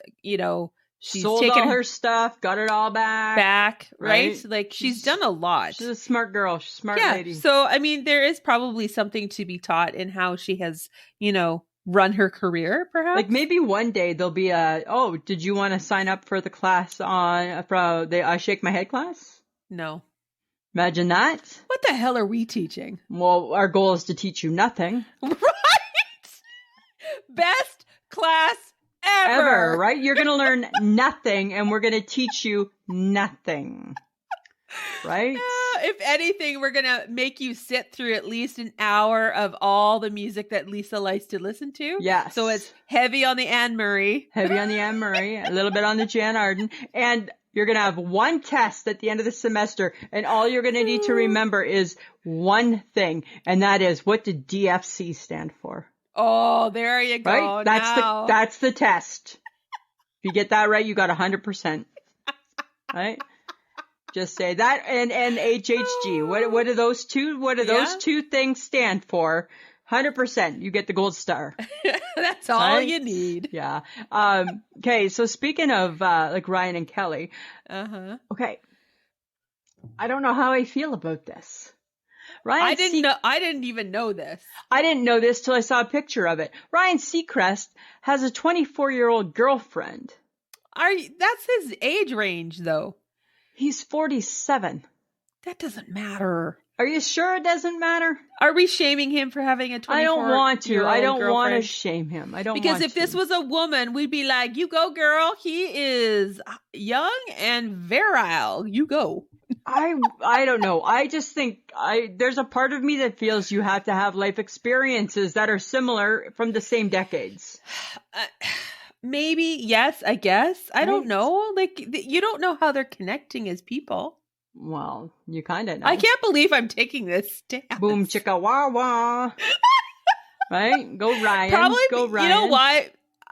sold taken all her stuff, got it all back. Right? Like she's done a lot. She's a smart girl. She's a smart lady. So, I mean, there is probably something to be taught in how she has, run her career, perhaps. Like maybe one day there'll be did you want to sign up for the class from the I Shake My Head class? No. Imagine that. What the hell are we teaching? Well, our goal is to teach you nothing. Right? Best class ever. Right? You're going to learn nothing and we're going to teach you nothing. Right? If anything, we're going to make you sit through at least an hour of all the music that Lisa likes to listen to. Yes. So it's heavy on the Anne Murray. Heavy on the Anne Murray, a little bit on the Jan Arden. And you're going to have one test at the end of the semester, and all you're going to need to remember is one thing, and that is, what did DFC stand for? Oh, there you go. Right? That's the test. If you get that right, you got 100%. Right? Just say that and HHG. What do those two things stand for? 100%. You get the gold star. That's all you need. Yeah. Okay. So speaking of like Ryan and Kelly. Uh-huh. Okay. I don't know how I feel about this. I didn't even know this. I didn't know this till I saw a picture of it. Ryan Seacrest has a 24-year-old girlfriend. That's his age range, though. He's 47. That doesn't matter. Are you sure it doesn't matter? Are we shaming him for having a 24-year-old I don't want to. I don't girlfriend? want to shame him. I don't because want if this was a woman, we'd be like, you go, girl. He is young and virile. You go. I don't know. I just think there's a part of me that feels you have to have life experiences that are similar from the same decades. Maybe, yes, I guess. I don't know. Like, you don't know how they're connecting as people. Well, you kind of know. I can't believe I'm taking this stance. Boom, chicka, wah, wah. Right? Go Ryan. Probably, go Ryan. You know why?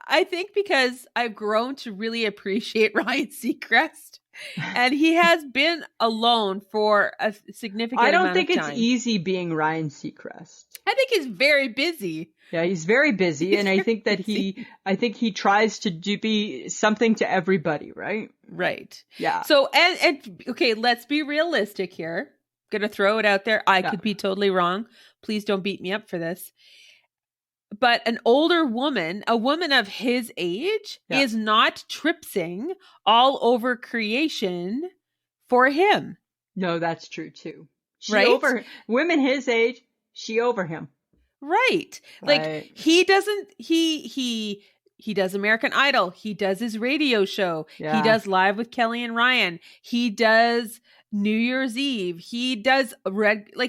I think because I've grown to really appreciate Ryan Seacrest. And he has been alone for a significant amount of time. I don't think it's easy being Ryan Seacrest. I think he's very busy. Yeah, he's very busy, and I think that he tries to be something to everybody, right? Right. Yeah. So and okay, let's be realistic here. Gonna throw it out there. I could be totally wrong. Please don't beat me up for this. But an older woman, a woman of his age, is not tripsing all over creation for him. No, that's true too. Women his age, she over him. Right. Like he doesn't, he does American Idol. He does his radio show. Yeah. He does Live with Kelly and Ryan. He does New Year's Eve. He does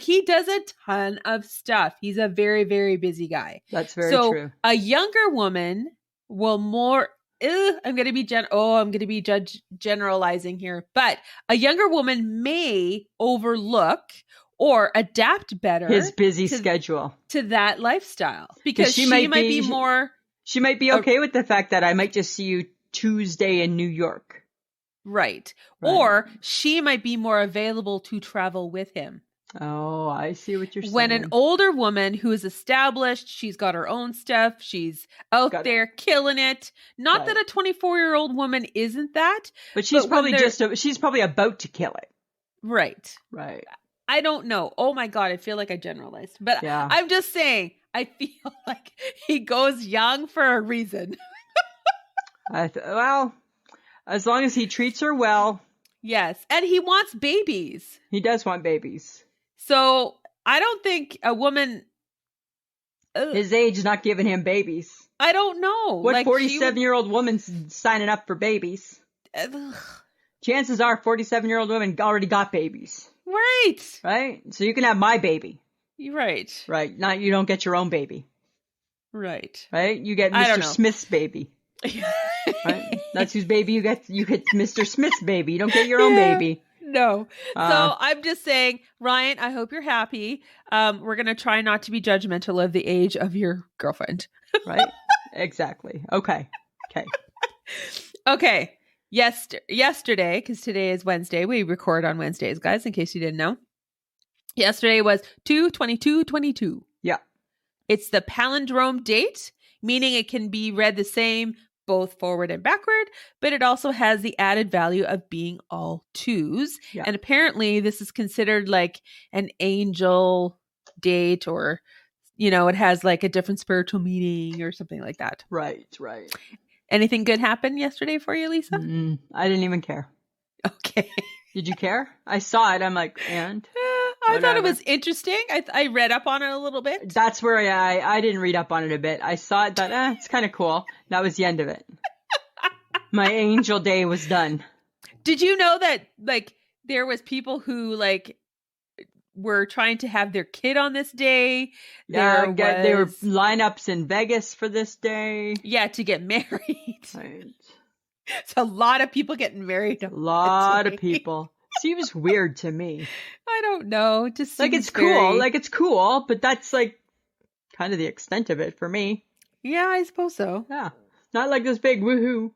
he does a ton of stuff. He's a very, very busy guy. That's very true. A younger woman will more, I'm going to be generalizing here, but a younger woman may overlook or adapt better his busy schedule to that lifestyle because she might be more. She might be okay with the fact that I might just see you Tuesday in New York. Right. Right. Or she might be more available to travel with him. Oh, I see what you're saying. When an older woman who is established, she's got her own stuff, she's out there killing it. Not that a 24-year-old woman isn't that. But she's probably she's probably about to kill it. Right. Right. I don't know. Oh my God, I feel like I generalized. But yeah. I'm just saying, I feel like he goes young for a reason. Well, as long as he treats her well. Yes. And he wants babies. He does want babies. So I don't think a woman... his age not giving him babies. I don't know. What 47-year-old woman's signing up for babies? Chances are 47-year-old women already got babies. Right. Right? So you can have my baby. Right. Right. Not you don't get your own baby. Right. Right? You get Mr. Smith's baby. Right? That's whose baby you get. You get Mr. Smith's baby. You don't get your own baby. No. So I'm just saying, Ryan, I hope you're happy. We're going to try not to be judgmental of the age of your girlfriend. Right? Exactly. Okay. Okay. Yesterday, because today is Wednesday. We record on Wednesdays, guys, in case you didn't know. Yesterday was 2/22/22. Yeah. It's the palindrome date, meaning it can be read the same both forward and backward, but it also has the added value of being all twos. Yeah. And apparently this is considered like an angel date, or, it has like a different spiritual meaning or something like that. Right. Anything good happen yesterday for you, Lisa? I didn't even care. Okay. Did you care? I saw it. I'm like, and? I thought it was interesting. I read up on it a little bit. That's where I didn't read up on it a bit. I saw it, thought, it's kind of cool. That was the end of it. My angel day was done. Did you know that, like, there was people who, like, were trying to have their kid on this day? Yeah, there were lineups in Vegas for this day. Yeah, to get married. Right. It's a lot of people getting married. A lot of people. Seems weird to me. I don't know. Just like it's cool. Like it's cool, but that's like kind of the extent of it for me. Yeah, I suppose so. Yeah. Not like this big woohoo.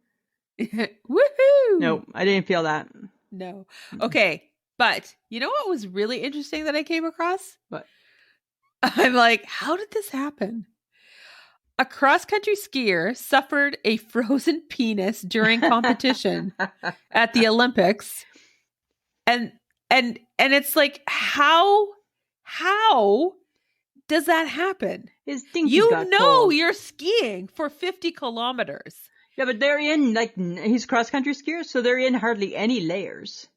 Woohoo! No, I didn't feel that. No. Okay. But you know what was really interesting that I came across? What? I'm like, how did this happen? A cross-country skier suffered a frozen penis during competition at the Olympics. And it's like, how does that happen? His dinky got cold. You're skiing for 50 kilometers. Yeah, but they're in, like, he's cross-country skier, so they're in hardly any layers.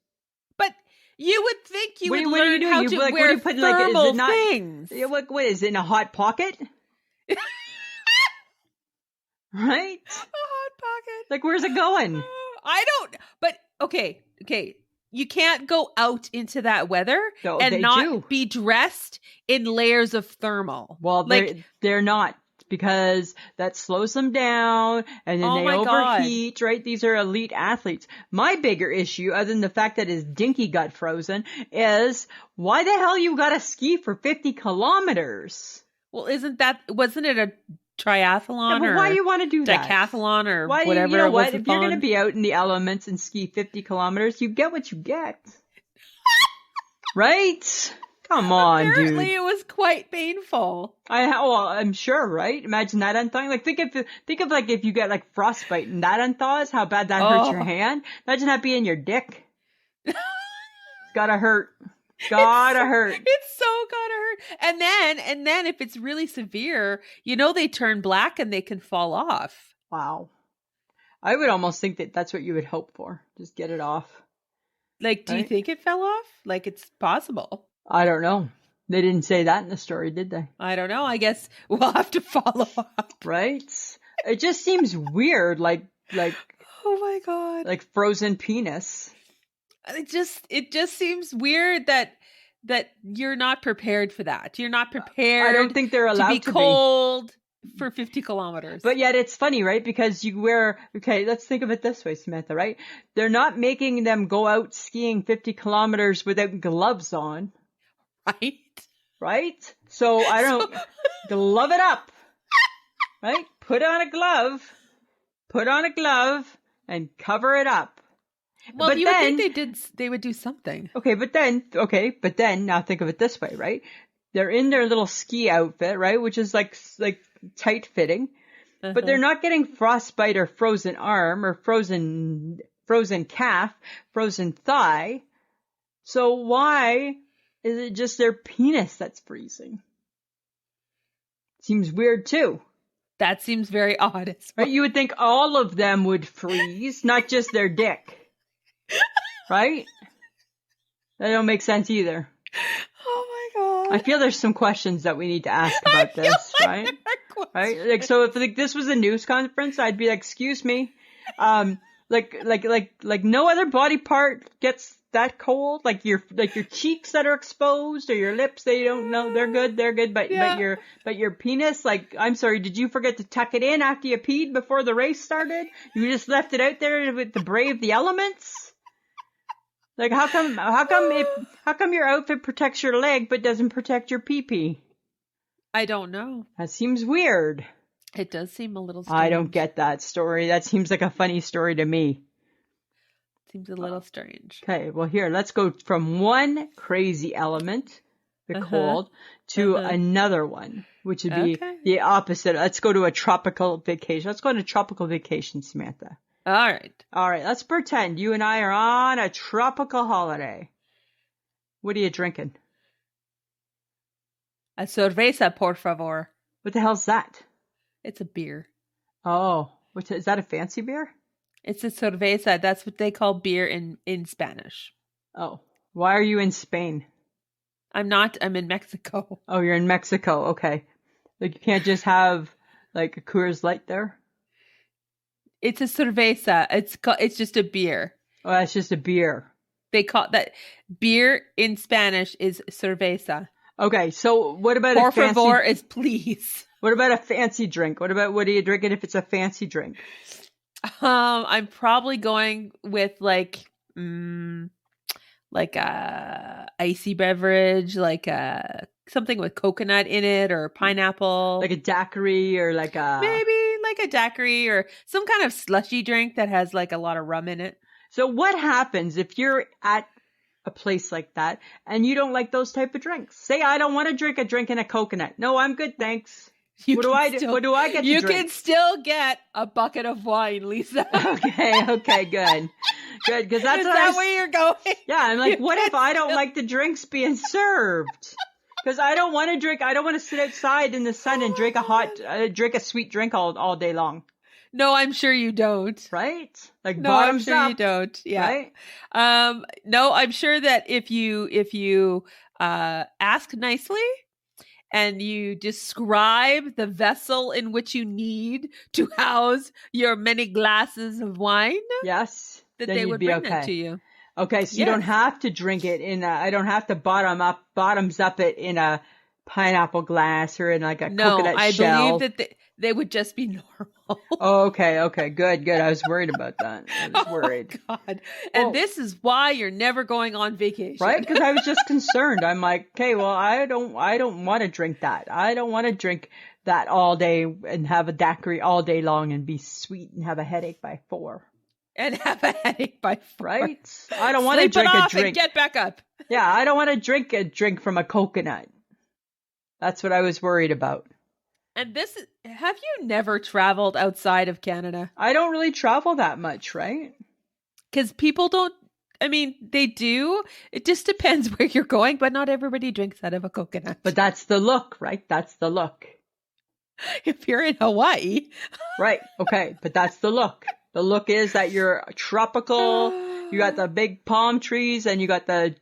But you would think you would learn how to wear thermal things. What is it, in a hot pocket? Right? A hot pocket. Like, where's it going? I don't, but okay. You can't go out into that weather and not be dressed in layers of thermal. Well, they're not, because that slows them down and then they overheat, right? These are elite athletes. My bigger issue, other than the fact that his dinky got frozen, is why the hell you gotta ski for 50 kilometers? Well, wasn't it a triathlon or why you want to do that? Decathlon or whatever. You know what? If you're going to be out in the elements and ski 50 kilometers, you get what you get. Right? Come on, Apparently dude. It was quite painful. I'm sure, right? Imagine that unthawing. Like, think of like if you get like frostbite and that unthaws, how bad that hurts your hand. Imagine that being your dick. It's gotta hurt. Gotta hurt. It's so gotta hurt. And then if it's really severe, they turn black and they can fall off. Wow. I would almost think that that's what you would hope for. Just get it off. Like, do you think it fell off? Like, it's possible. I don't know. They didn't say that in the story, did they? I don't know. I guess we'll have to follow up. Right? It just seems weird. Like. Oh my God. Like frozen penis. It just seems weird that you're not prepared for that. You're not prepared. I don't think they're allowed to be cold for 50 kilometers. But yet it's funny, right? Because let's think of it this way, Samantha, right? They're not making them go out skiing 50 kilometers without gloves on. Right? So I don't glove it up. Right? Put on a glove and cover it up. Well, but you then, would think they would do something. Okay, but then now think of it this way, right? They're in their little ski outfit, right? Which is like tight fitting, but they're not getting frostbite or frozen arm or frozen calf, frozen thigh. So why is it just their penis that's freezing? Seems weird too. That seems very odd as well. Right? You would think all of them would freeze, not just their dick. Right? That don't make sense either. Oh my God. I feel there's some questions that we need to ask about this, right? Right? Like, so if this was a news conference, I'd be like, excuse me. Like no other body part gets that cold, like your cheeks that are exposed or your lips, they don't know, they're good, but your penis, like, I'm sorry, did you forget to tuck it in after you peed before the race started? You just left it out there to brave the elements? Like, how come your outfit protects your leg but doesn't protect your pee-pee? I don't know. That seems weird. It does seem a little strange. I don't get that story. That seems like a funny story to me. Seems a little strange. Okay, well here, let's go from one crazy element, the cold, to another one, which would be the opposite. Let's go to a tropical vacation. Let's go on a tropical vacation, Samantha. All right, let's pretend you and I are on a tropical holiday. What are you drinking? A cerveza, por favor. What the hell's that? It's a beer. Oh, is that a fancy beer? It's a cerveza. That's what they call beer in Spanish. Oh, why are you in Spain? I'm not. I'm in Mexico. Oh, you're in Mexico. Okay. Like, you can't just have like a Coors Light there? It's a cerveza. It's just a beer. Oh, that's just a beer. They call that beer in Spanish is cerveza. Okay, so what about por favor is please. What about a fancy drink? What are you drinking if it's a fancy drink? I'm probably going with like a icy beverage, like something with coconut in it or pineapple. Like a daiquiri or maybe like a daiquiri or some kind of slushy drink that has like a lot of rum in it. So what happens if you're at a place like that and you don't like those type of drinks? Say I don't want to drink a drink in a coconut. No, I'm good, thanks. What do I get to drink? You can still get a bucket of wine, Lisa. Okay, good. Good, because that's where you're going? Yeah, I'm like, what if I don't like the drinks being served? Because I don't want to drink. I don't want to sit outside in the sun and drink a sweet drink all day long. No, I'm sure you don't. Right? Like, no, I'm sure you don't. Yeah. Right? No, I'm sure that if you ask nicely and you describe the vessel in which you need to house your many glasses of wine, yes, that they would bring that to you. Okay, so you don't have to drink it I don't have to bottoms up it in a pineapple glass or in like a coconut shell. No, I believe that they would just be normal. Oh, okay, good. I was worried about that. I was worried. Oh, God. And this is why you're never going on vacation. Right? Because I was just concerned. I'm like, okay, well, I don't want to drink that. I don't want to drink that all day and have a daiquiri all day long and be sweet and have a headache by 4. And have a headache by 4. Right? I don't want to drink a drink. And get back up. Yeah, I don't want to drink a drink from a coconut. That's what I was worried about. And have you never traveled outside of Canada? I don't really travel that much, right? Because people don't, they do. It just depends where you're going, but not everybody drinks out of a coconut. But that's the look, right? That's the look. If you're in Hawaii. Right. Okay. But that's the look. The look is that you're tropical. You got the big palm trees and you got the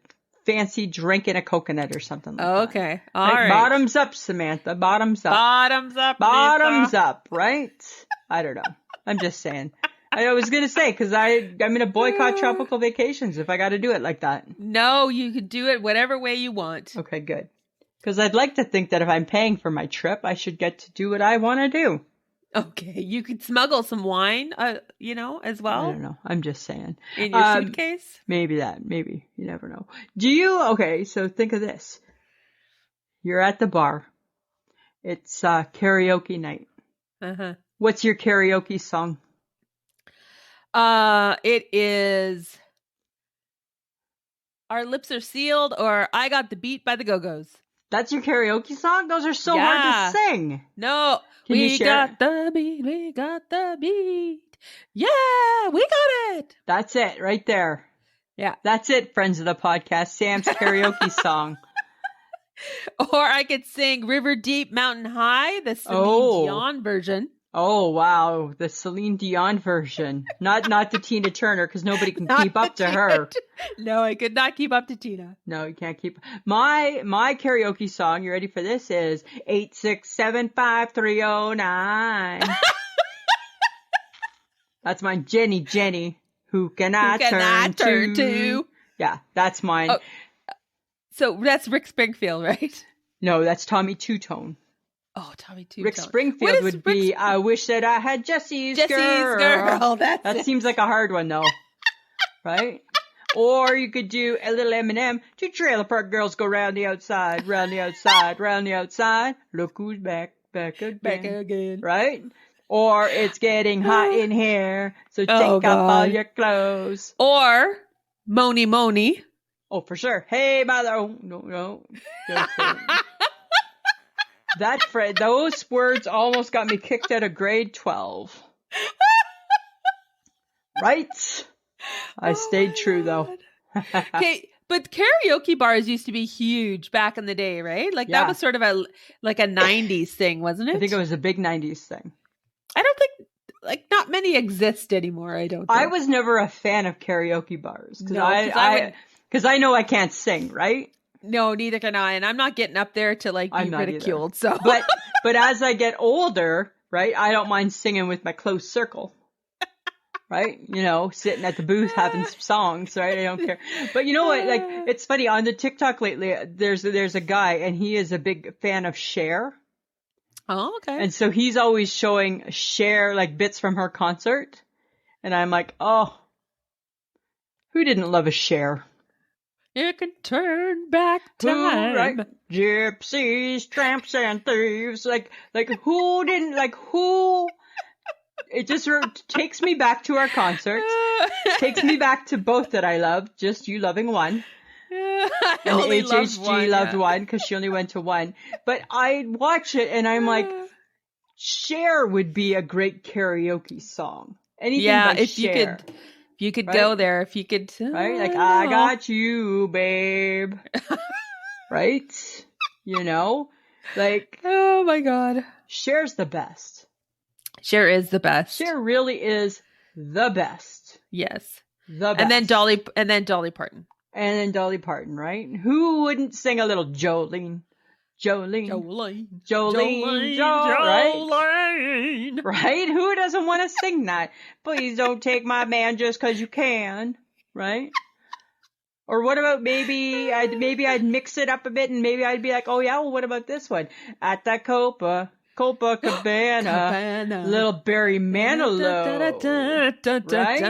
fancy drink in a coconut or something like that. Okay. All right. Bottoms up, Samantha. Bottoms up. Bottoms up. Bottoms Lisa. up, right? I don't know. I'm just saying. I was going to say, because I'm going to boycott tropical vacations if I got to do it like that. No, you could do it whatever way you want. Okay, good. Because I'd like to think that if I'm paying for my trip, I should get to do what I want to do. Okay, you could smuggle some wine, as well. I don't know. I'm just saying. In your suitcase? Maybe that. Maybe. You never know. Okay, so think of this. You're at the bar. It's karaoke night. Uh-huh. What's your karaoke song? It is Our Lips Are Sealed or I Got the Beat by the Go-Go's. That's your karaoke song? Those are so hard to sing. No. Can you share? Got the beat. We got the beat. Yeah, we got it. That's it right there. Yeah. That's it, friends of the podcast. Sam's karaoke song. Or I could sing River Deep, Mountain High, the Celine Dion version. Oh, wow. The Celine Dion version. Not the Tina Turner, because nobody can keep up to her. No, I could not keep up to Tina. No, you can't keep. My karaoke song, you ready for this, is 8675309. That's mine. Jenny. Who can I turn to? Yeah, that's mine. Oh, so that's Rick Springfield, right? No, that's Tommy Two-Tone. Oh, Tommy Two-Tone. Rick Springfield would be, I wish that I had Jesse's girl. That seems like a hard one, though. Right? Or you could do a little Eminem. Two trailer park girls go round the outside, round the outside, round the outside. Look who's back again. Right? Or it's getting hot in here, so take off all your clothes. Or Moni. Oh, for sure. Hey, mother. Oh, no. Those words almost got me kicked out of grade 12. Right? I stayed true, though. Okay, but karaoke bars used to be huge back in the day, right? Like that was sort of a 90s thing, wasn't it? I think it was a big 90s thing. I don't think, not many exist anymore, I don't think. I was never a fan of karaoke bars. Because I know I can't sing, right? No, neither can I. And I'm not getting up there to be ridiculed. So, but as I get older, right, I don't mind singing with my close circle. Right? Sitting at the booth having some songs, right? I don't care. But you know what? It's funny on the TikTok lately, there's a guy and he is a big fan of Cher. Oh, okay. And so he's always showing Cher bits from her concert. And I'm like, oh, who didn't love a Cher? It can turn back time. Right? Gypsies, tramps, and thieves. Who didn't, who? It just takes me back to our concerts. Takes me back to both that I loved. Just you loving one. I and only HHG loved one because she only went to one. But I watch it and I'm like, Cher would be a great karaoke song. Anything by Cher. If you could go there, if you could. Right? I got you, babe. Right? Oh my God. Cher's the best. Cher is the best. Cher really is the best. Yes. The best. And then Dolly Parton. And then Dolly Parton, right? Who wouldn't sing a little Jolene? Right? Right? Who doesn't want to sing that? Please don't take my man just because you can. Right? Or what about maybe I'd mix it up a bit and maybe I'd be like, oh yeah, well what about this one? At the Copacabana, little Barry Manilow, right?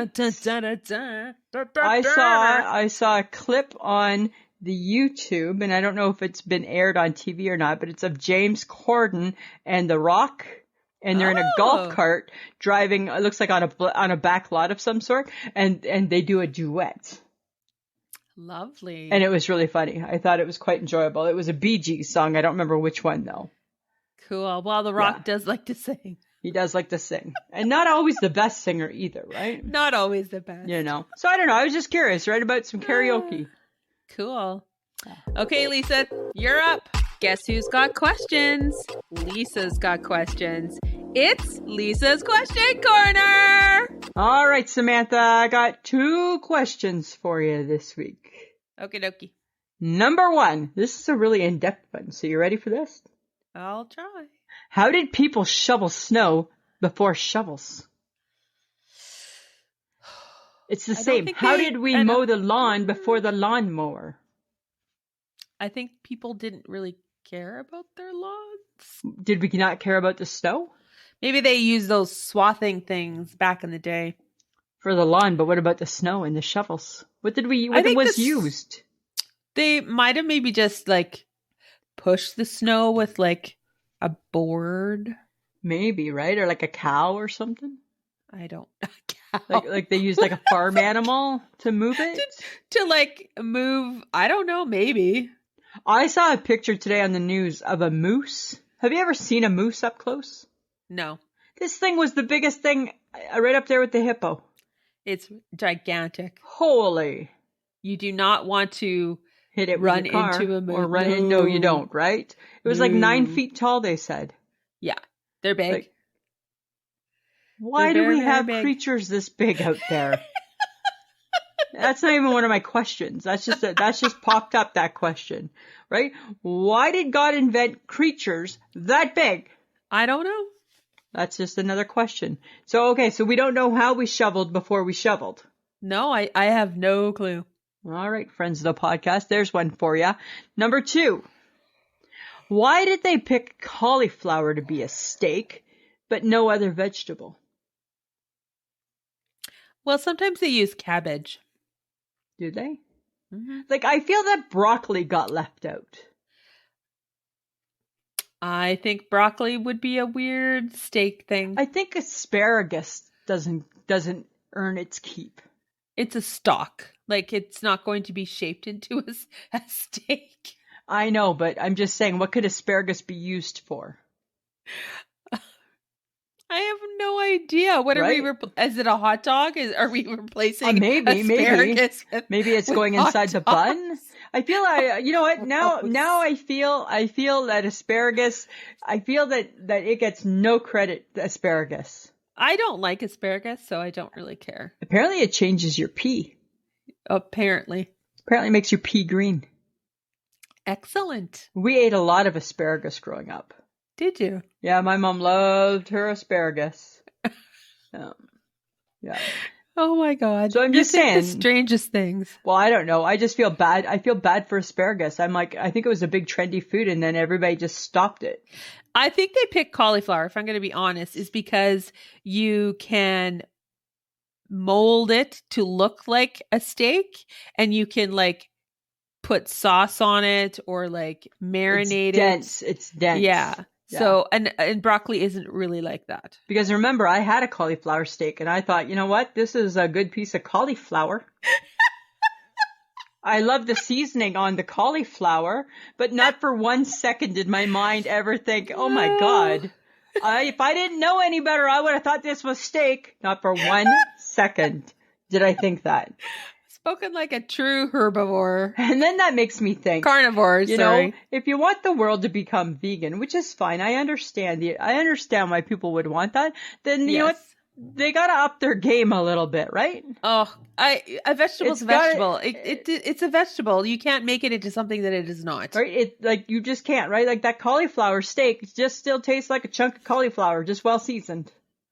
I saw a clip on the YouTube, and I don't know if it's been aired on TV or not, but it's of James Corden and The Rock, and they're in a golf cart driving. It looks like on a back lot of some sort, and they do a duet. Lovely. And it was really funny. I thought it was quite enjoyable. It was a Bee Gees song. I don't remember which one though. Cool. Well, The Rock does like to sing. He does like to sing. And not always the best singer either, right? Not always the best. So I don't know. I was just curious, right, about some karaoke. Cool. Okay, Lisa, you're up. Guess who's got questions? Lisa's got questions. It's Lisa's Question Corner. All right, Samantha, I got 2 questions for you this week. Okie dokie. Number 1. This is a really in-depth one. So you ready for this? I'll try. How did people shovel snow before shovels? It's the same. How did we mow the lawn before the lawnmower? I think people didn't really care about their lawns. Did we not care about the snow? Maybe they used those swathing things back in the day. For the lawn, but what about the snow and the shovels? What was used? They might have maybe just push the snow with a board. Maybe, right? Or a cow or something? I don't. Like they use like a farm animal to move it? To like move, I don't know, maybe. I saw a picture today on the news of a moose. Have you ever seen a moose up close? No. This thing was the biggest thing right up there with the hippo. It's gigantic. Holy. You do not want to hit it run with your car, into a moose. Or run in. No, you don't, right? It was like 9 feet tall, they said. Yeah. They're big. Like, why do we have creatures this big out there? That's not even one of my questions. That's just popped up, that question, right? Why did God invent creatures that big? I don't know. That's just another question. So, okay, so we don't know how we shoveled before we shoveled. No, I have no clue. All right, friends of the podcast, there's one for you. Number 2. Why did they pick cauliflower to be a steak, but no other vegetable? Well, sometimes they use cabbage. Do they? Mm-hmm. Like, I feel that broccoli got left out. I think broccoli would be a weird steak thing. I think asparagus doesn't earn its keep. It's a stalk. Like, it's not going to be shaped into a steak. I know, but I'm just saying, what could asparagus be used for? I have no idea. What right? are we? Is it a hot dog? Are we replacing maybe it's going inside the dogs? bun? I feel you know what? Now I feel that asparagus. I feel that it gets no credit. Asparagus. I don't like asparagus, so I don't really care. Apparently, it changes your pee. Apparently, it makes your pee green. Excellent. We ate a lot of asparagus growing up. Did you? Yeah, my mom loved her asparagus. Yeah. Oh my God. So I'm just saying. The strangest things. Well, I don't know. I just feel bad. I feel bad for asparagus. I'm like, I think it was a big trendy food and then everybody just stopped it. I think they picked cauliflower, if I'm going to be honest, is because you can mold it to look like a steak and you can like put sauce on it or like marinate it. It's dense. Yeah. So, and broccoli isn't really like that. Because remember, I had a cauliflower steak and I thought, you know what? This is a good piece of cauliflower. I love the seasoning on the cauliflower, but not for 1 second did my mind ever think, oh my God. If I didn't know any better, I would have thought this was steak. Not for 1 second did I think that. Spoken like a true herbivore. And then that makes me think. Carnivore, you know, if you want the world to become vegan, which is fine, I understand why people would want that, then you know what? They gotta up their game a little bit, right? Oh, a vegetable's a vegetable. It's a vegetable. You can't make it into something that it is not. Right? You just can't, right? Like that cauliflower steak just still tastes like a chunk of cauliflower, just well seasoned.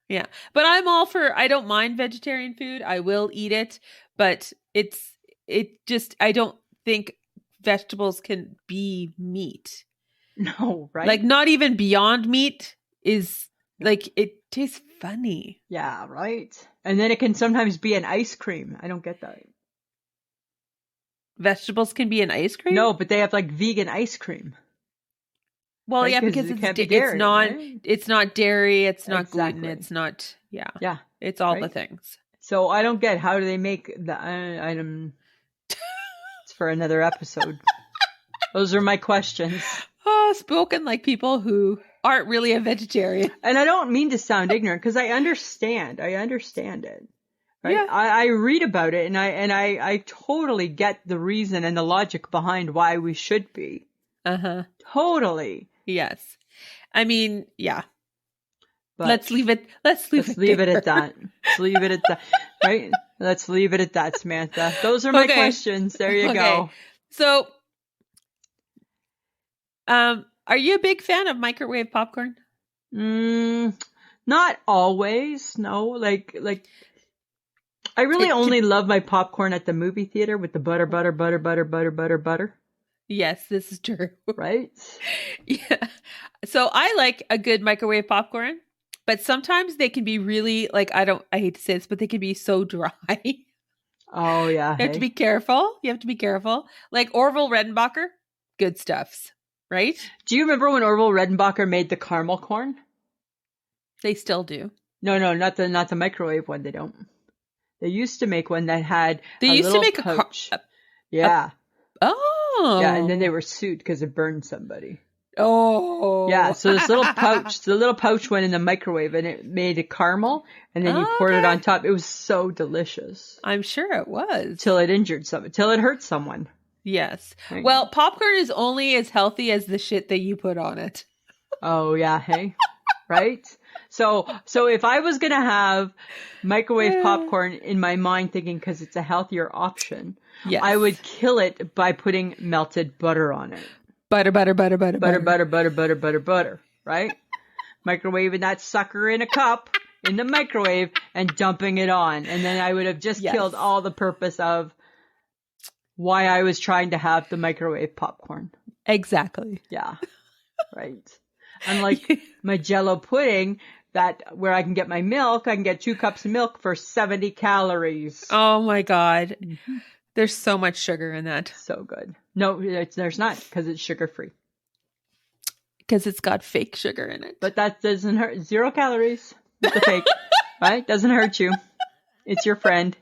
Yeah. But I'm all for, I don't mind vegetarian food. I will eat it, but I don't think vegetables can be meat. No, right? Like not even Beyond Meat is like, it tastes funny. Yeah, right. And then it can sometimes be an ice cream. I don't get that. Vegetables can be an ice cream? No, but they have like vegan ice cream. Well, right? Yeah, because it's not dairy, it's not gluten, it's not, yeah, it's all the things. So I don't get, how do they make the item? It's for another episode. Those are my questions. Oh, spoken like people who aren't really a vegetarian. And I don't mean to sound ignorant because I understand it. Right? Yeah. I read about it and I totally get the reason and the logic behind why we should be. Uh-huh. Totally. Yes. I mean, yeah. But let's leave it at that. Let's leave it at that. Right? Let's leave it at that, Samantha. Those are my questions. There you go. So, are you a big fan of microwave popcorn? Not always. No, like I really only love my popcorn at the movie theater with the butter. Yes, this is true. Right? Yeah. So I like a good microwave popcorn, but sometimes they can be really like, I hate to say this, but they can be so dry. Oh yeah. You have to be careful. Like Orville Redenbacher, good stuffs, right? Do you remember when Orville Redenbacher made the caramel corn? They still do. No, not the microwave one. They don't. They used to make one that had They a used to little make pouch. Yeah. Yeah, and then they were sued because it burned somebody. Oh. Yeah, so this little pouch, the little pouch went in the microwave and it made a caramel and then you poured it on top. It was so delicious. I'm sure it was. Till it hurt someone. Yes. Right. Well, popcorn is only as healthy as the shit that you put on it. Oh, yeah, hey? Right? So if I was going to have microwave popcorn in my mind thinking because it's a healthier option, yes. I would kill it by putting melted butter on it. Butter, right? Microwaving that sucker in a cup in the microwave and dumping it on. And then I would have just killed all the purpose of why I was trying to have the microwave popcorn. Exactly. Yeah. Right. Unlike my Jell-O pudding where I can get my milk, I can get 2 cups of milk for 70 calories. Oh my God. Mm-hmm. There's so much sugar in that. So good. No, there's not because it's sugar free. Because it's got fake sugar in it. But that doesn't hurt. 0 calories. It's the fake. Right? Doesn't hurt you. It's your friend.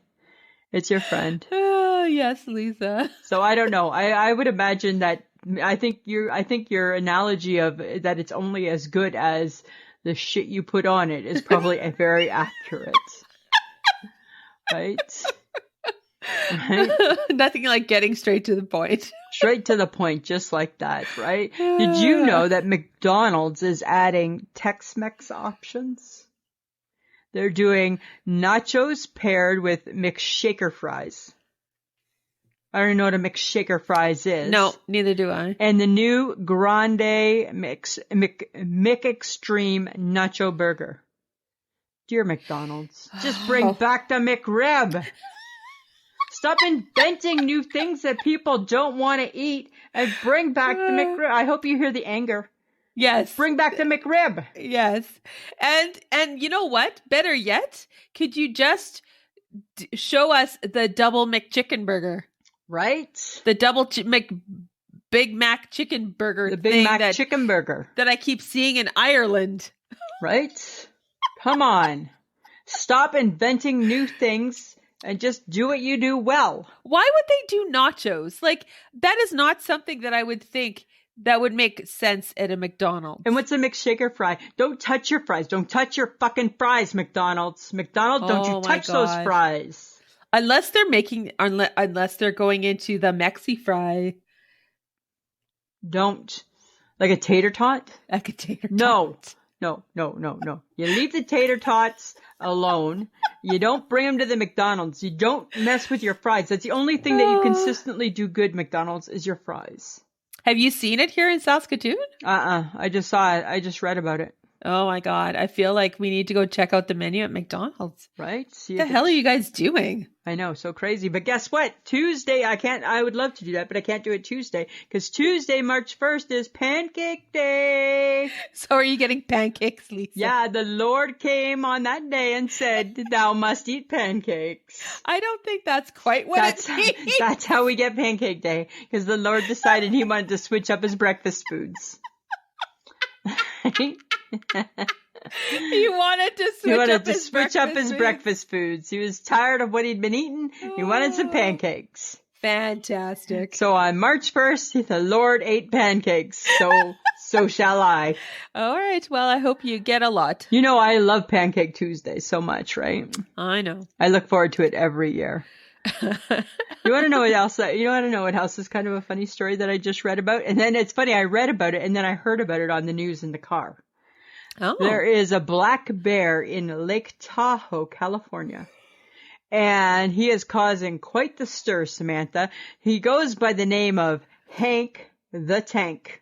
It's your friend. Oh, yes, Lisa. So I don't know. I would imagine that I think your analogy of that it's only as good as the shit you put on it is probably very accurate. Right? Right? Nothing like getting straight to the point. Straight to the point, just like that, right? Did you know that McDonald's is adding Tex-Mex options? They're doing nachos paired with McShaker fries. I don't know what a McShaker fries is. No, neither do I. And the new Grande McExtreme Nacho Burger. Dear McDonald's, just bring back the McRib. Stop inventing new things that people don't want to eat and bring back the McRib. I hope you hear the anger. Yes. Bring back the McRib. Yes. And you know what? Better yet, could you just show us the double McChicken burger? Right? The double Big Mac chicken burger. The Big Mac chicken burger. That I keep seeing in Ireland. Right? Come on. Stop inventing new things. And just do what you do well. Why would they do nachos? Like, that is not something that I would think that would make sense at a McDonald's. And what's a McShaker fry? Don't touch your fries. Don't touch your fucking fries, McDonald's. McDonald's, don't you touch those fries. Unless they're going into the Mexi fry. Don't. Like a tater tot? Like a tater tot. No. You leave the tater tots alone. You don't bring them to the McDonald's. You don't mess with your fries. That's the only thing that you consistently do good, McDonald's, is your fries. Have you seen it here in Saskatoon? I just saw it. I just read about it. Oh my God. I feel like we need to go check out the menu at McDonald's. Right? What the hell are you guys doing? I know, so crazy. But guess what? Tuesday, I would love to do that, but I can't do it Tuesday. Because Tuesday, March 1st is Pancake Day. So are you getting pancakes, Lisa? Yeah, the Lord came on that day and said, thou must eat pancakes. I don't think that's quite what it means. That's how we get Pancake Day. Because the Lord decided he wanted to switch up his breakfast foods. He wanted to switch up his breakfast foods. He was tired of what he'd been eating. He wanted some pancakes. Fantastic. So on March 1st, the Lord ate pancakes. So shall I. All right. Well, I hope you get a lot. You know, I love Pancake Tuesday so much, right? I know. I look forward to it every year. You want to know what else? You want to know what else is kind of a funny story that I just read about? And then it's funny, I read about it and then I heard about it on the news in the car. Oh. There is a black bear in Lake Tahoe, California. And he is causing quite the stir, Samantha. He goes by the name of Hank the Tank.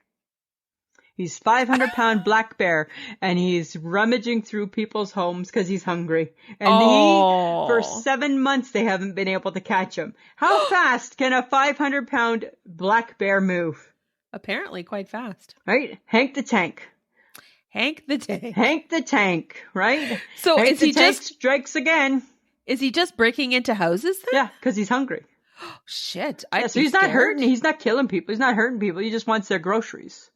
He's 500-pound black bear, and he's rummaging through people's homes because he's hungry. And for 7 months, they haven't been able to catch him. How fast can a 500-pound black bear move? Apparently quite fast. Right? Hank the Tank. Hank the Tank. Hank the Tank, right? So Hank is he just strikes again? Is he just breaking into houses then? Yeah, because he's hungry. Shit. So he's not hurting. He's not killing people. He's not hurting people. He just wants their groceries.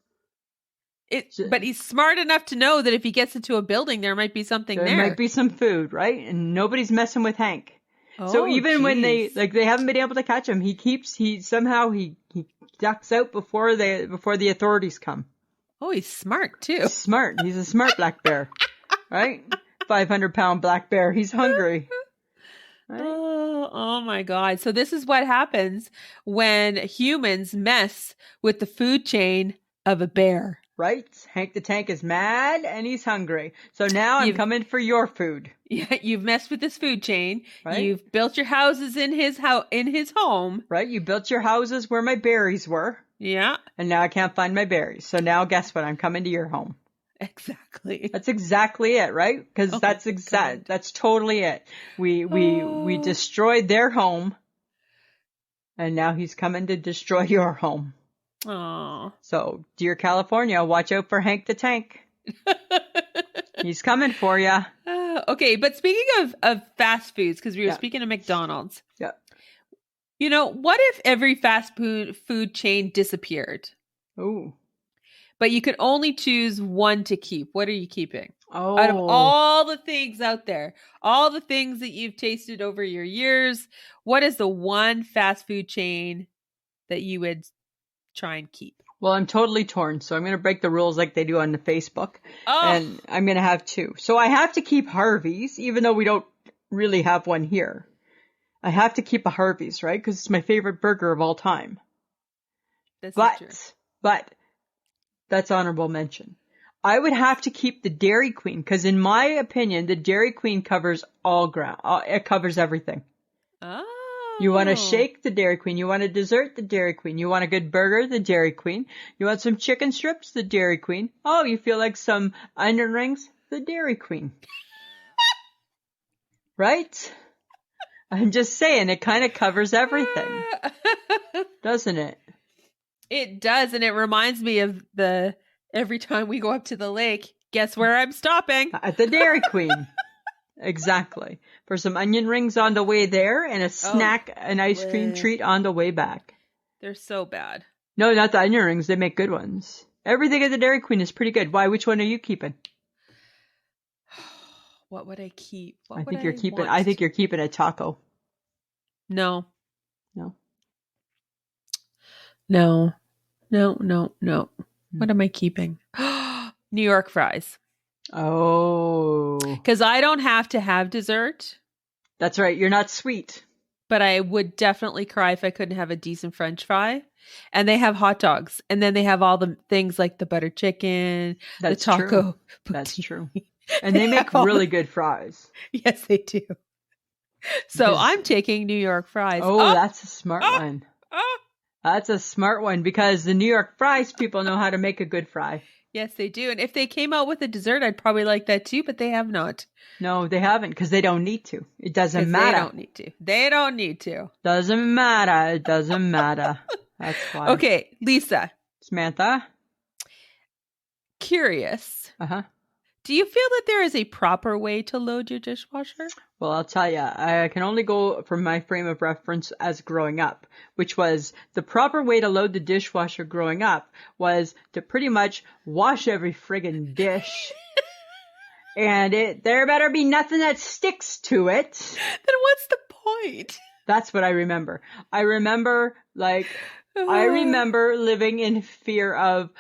But he's smart enough to know that if he gets into a building, there might be something there. There might be some food, right? And nobody's messing with Hank. So Oh, even when they geez. haven't been able to catch him, he somehow ducks out before the authorities come. Oh, he's smart too. Smart. He's a smart black bear, right? 500-pound black bear. He's hungry. Right? Oh my God. So this is what happens when humans mess with the food chain of a bear. Right? Hank the Tank is mad and he's hungry. So now I'm coming for your food. Yeah, you've messed with this food chain. Right? You've built your houses in his home. Right? You built your houses where my berries were. Yeah. And now I can't find my berries. So now guess what? I'm coming to your home. Exactly. That's exactly it, right? Because that's totally it. We destroyed their home, and now he's coming to destroy your home. Oh. So, dear California, watch out for Hank the Tank. He's coming for you. Okay, but speaking of fast foods, because we were speaking of McDonald's. Yeah. You know, what if every fast food chain disappeared? Ooh. But you could only choose one to keep. What are you keeping? Oh. Out of all the things out there, all the things that you've tasted over your years, what is the one fast food chain that you would try and keep? Well, I'm totally torn, so I'm going to break the rules like they do on the Facebook. Oh. And I'm going to have two. So I have to keep Harvey's, even though we don't really have one here. I have to keep a Harvey's, right? Because it's my favorite burger of all time. But that's honorable mention. I would have to keep the Dairy Queen because, in my opinion, the Dairy Queen covers all ground. It covers everything. Oh. You want a shake, the Dairy Queen. You want a dessert, the Dairy Queen. You want a good burger, the Dairy Queen. You want some chicken strips, the Dairy Queen. Oh, you feel like some onion rings, the Dairy Queen. Right? I'm just saying, it kind of covers everything. Doesn't it? It does, and it reminds me of every time we go up to the lake, guess where I'm stopping? At the Dairy Queen. Exactly. For some onion rings on the way there and a snack, an ice cream treat on the way back. They're so bad. No, not the onion rings. They make good ones. Everything at the Dairy Queen is pretty good. Why? Which one are you keeping? What would I keep? I think you're keeping a taco. No. No. No. No, no, no. What am I keeping? New York fries. Oh. Because I don't have to have dessert. That's right. You're not sweet. But I would definitely cry if I couldn't have a decent French fry. And they have hot dogs. And then they have all the things like the butter chicken, the taco. True. That's true. And they make really good fries. Yes, they do. So I'm taking New York fries. Oh, that's a smart one. That's a smart one because the New York fries people know how to make a good fry. Yes, they do. And if they came out with a dessert, I'd probably like that too, but they have not. No, they haven't because they don't need to. It doesn't matter. They don't need to. They don't need to. Doesn't matter. It doesn't matter. That's why. Okay, Lisa. Samantha? Curious. Uh-huh. Do you feel that there is a proper way to load your dishwasher? Well, I'll tell you, I can only go from my frame of reference as growing up, which was the proper way to load the dishwasher growing up was to pretty much wash every friggin' dish. And there better be nothing that sticks to it. Then what's the point? That's what I remember. I remember living in fear of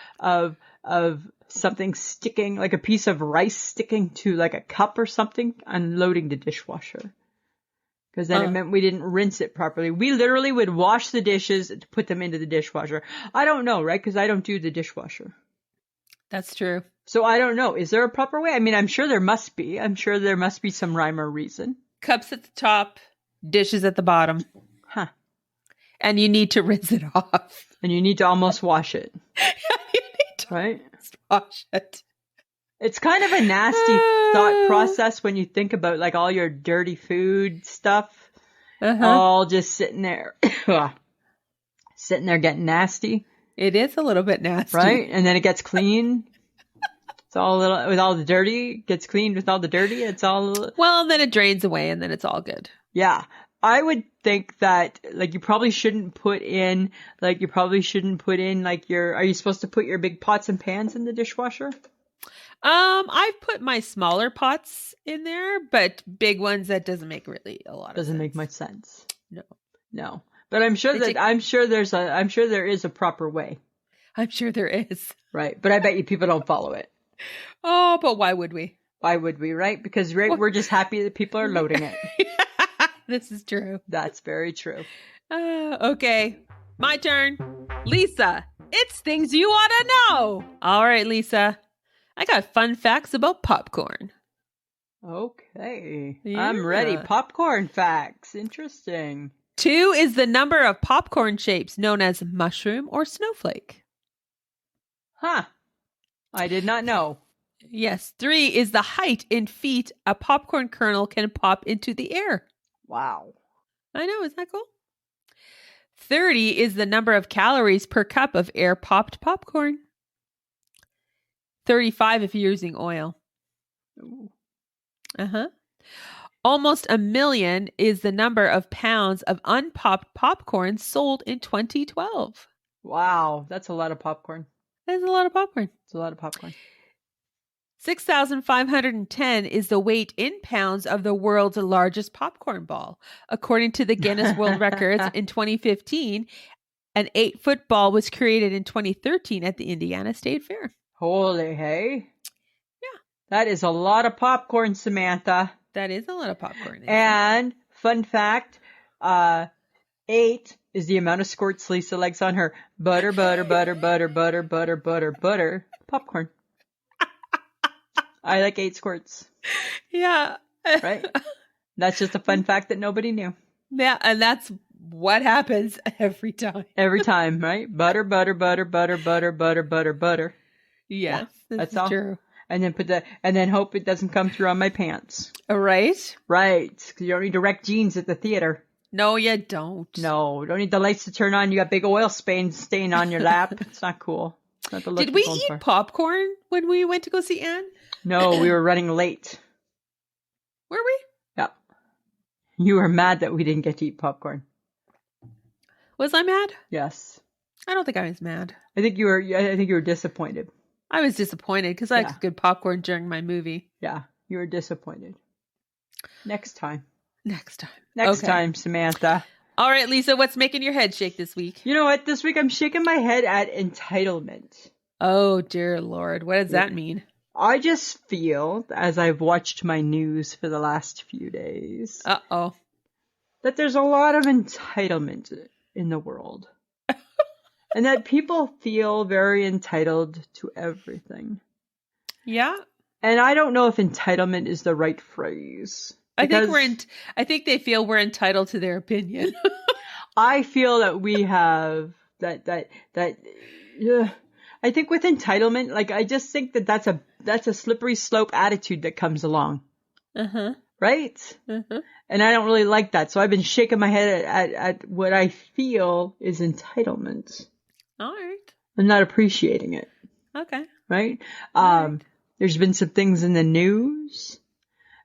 something sticking, like a piece of rice sticking to like a cup or something, unloading the dishwasher. Because then it meant we didn't rinse it properly. We literally would wash the dishes to put them into the dishwasher. I don't know, right? Because I don't do the dishwasher. That's true. So I don't know. Is there a proper way? I mean, I'm sure there must be. I'm sure there must be some rhyme or reason. Cups at the top, dishes at the bottom. Huh. And you need to rinse it off. And you need to almost wash it. You need to right? Wash it. It's kind of a nasty thought process when you think about like all your dirty food stuff, all just sitting there getting nasty. It is a little bit nasty. Right? And then it gets clean. It's all with all the dirty, gets cleaned with all the dirty. It's all... Well, and then it drains away and then it's all good. Yeah. I would think that you probably shouldn't put in are you supposed to put your big pots and pans in the dishwasher? I've put my smaller pots in there, but big ones, that doesn't make really a lot of sense. Doesn't make much sense. No. But I'm sure there is a proper way. I'm sure there is. Right. But I bet you people don't follow it. Oh, but why would we? Why would we, right? Because we're just happy that people are loading it. This is true. That's very true. Okay. My turn. Lisa, it's things you ought to know. All right, Lisa. I got fun facts about popcorn. Okay. Yeah. I'm ready. Popcorn facts. Interesting. 2 is the number of popcorn shapes known as mushroom or snowflake. Huh. I did not know. Yes. 3 is the height in feet a popcorn kernel can pop into the air. Wow. I know. Isn't that cool? 30 is the number of calories per cup of air-popped popcorn. 35 if you're using oil. Ooh. Almost 1 million is the number of pounds of unpopped popcorn sold in 2012. Wow. That's a lot of popcorn. That's a lot of popcorn. It's a lot of popcorn. 6,510 is the weight in pounds of the world's largest popcorn ball. According to the Guinness World Records in 2015, an 8-foot ball was created in 2013 at the Indiana State Fair. Holy hey. Yeah. That is a lot of popcorn, Samantha. That is a lot of popcorn. And fun fact, 8 is the amount of squirts Lisa likes on her butter popcorn. I like 8 squirts. Yeah. Right? That's just a fun fact that nobody knew. Yeah, and that's what happens every time. Every time, right? Butter. Yes, yeah, that's all. All. True. And then hope it doesn't come through on my pants. Right? Right. Because you don't need to wreck jeans at the theater. No, you don't. No, you don't need the lights to turn on. You got big oil stain on your lap. It's not cool. It's not the look Did we going eat for. popcorn when we went to go see Anne? No, we were running late. Were we? Yeah. You were mad that we didn't get to eat popcorn. Was I mad? Yes. I don't think I was mad. I think you were disappointed. I was disappointed because I had good popcorn during my movie. Yeah, you were disappointed. Next time. Next time, Samantha. All right, Lisa, what's making your head shake this week? You know what? This week I'm shaking my head at entitlement. Oh, dear Lord. What does that mean? I just feel, as I've watched my news for the last few days, that there's a lot of entitlement in the world. And that people feel very entitled to everything. Yeah. And I don't know if entitlement is the right phrase. I think they feel we're entitled to their opinion. I feel that we have that I think with entitlement, like I just think that's a slippery slope attitude that comes along. Right? And I don't really like that. So I've been shaking my head at what I feel is entitlement. All right. I'm not appreciating it. Okay. Right? Right. There's been some things in the news,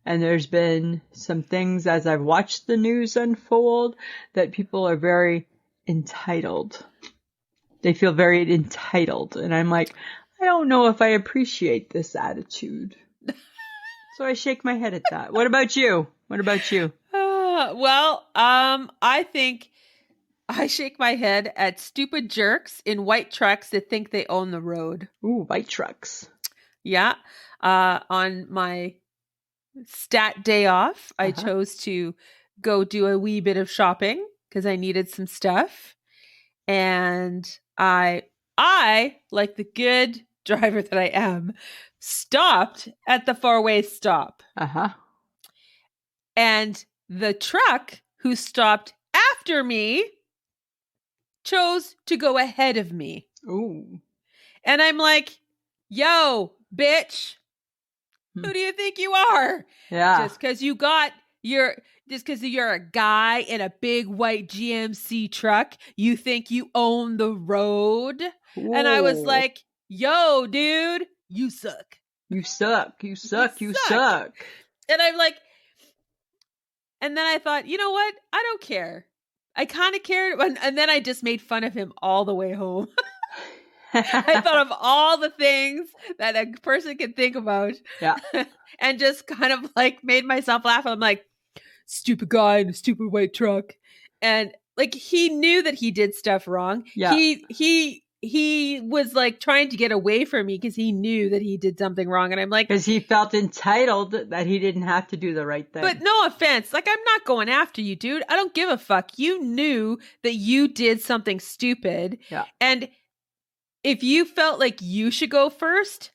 and there's been some things as I've watched the news unfold that people are very entitled. They feel very entitled. And I'm like, I don't know if I appreciate this attitude. So I shake my head at that. What about you? I think I shake my head at stupid jerks in white trucks that think they own the road. Ooh, white trucks. Yeah. On my stat day off, I chose to go do a wee bit of shopping because I needed some stuff. And I, like the good driver that I am, stopped at the 4-way stop. And the truck who stopped after me chose to go ahead of me. Ooh. And I'm like, yo, bitch, who do you think you are? Yeah. Just because you're a guy in a big white GMC truck, you think you own the road? Ooh. And I was like, yo, dude, you suck. You suck. And I'm like, and then I thought, you know what? I don't care. I kind of cared. And then I just made fun of him all the way home. I thought of all the things that a person can think about. Yeah. And just kind of like made myself laugh. I'm like, stupid guy in a stupid white truck. And like, he knew that he did stuff wrong. Yeah. He was like trying to get away from me because he knew that he did something wrong. And I'm like, because he felt entitled that he didn't have to do the right thing. But no offense. Like, I'm not going after you, dude. I don't give a fuck. You knew that you did something stupid. Yeah. And if you felt like you should go first,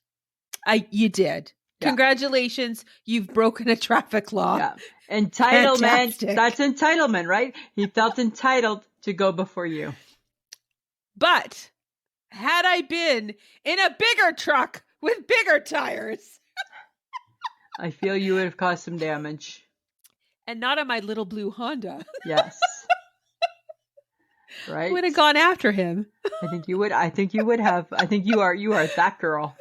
you did. Yeah. Congratulations. You've broken a traffic law. Yeah. Entitlement. Fantastic. That's entitlement, right? He felt entitled to go before you. But had I been in a bigger truck with bigger tires, I feel you would have caused some damage. And not on my little blue Honda. Yes. Right. Would have gone after him. I think you would have. I think you are that girl.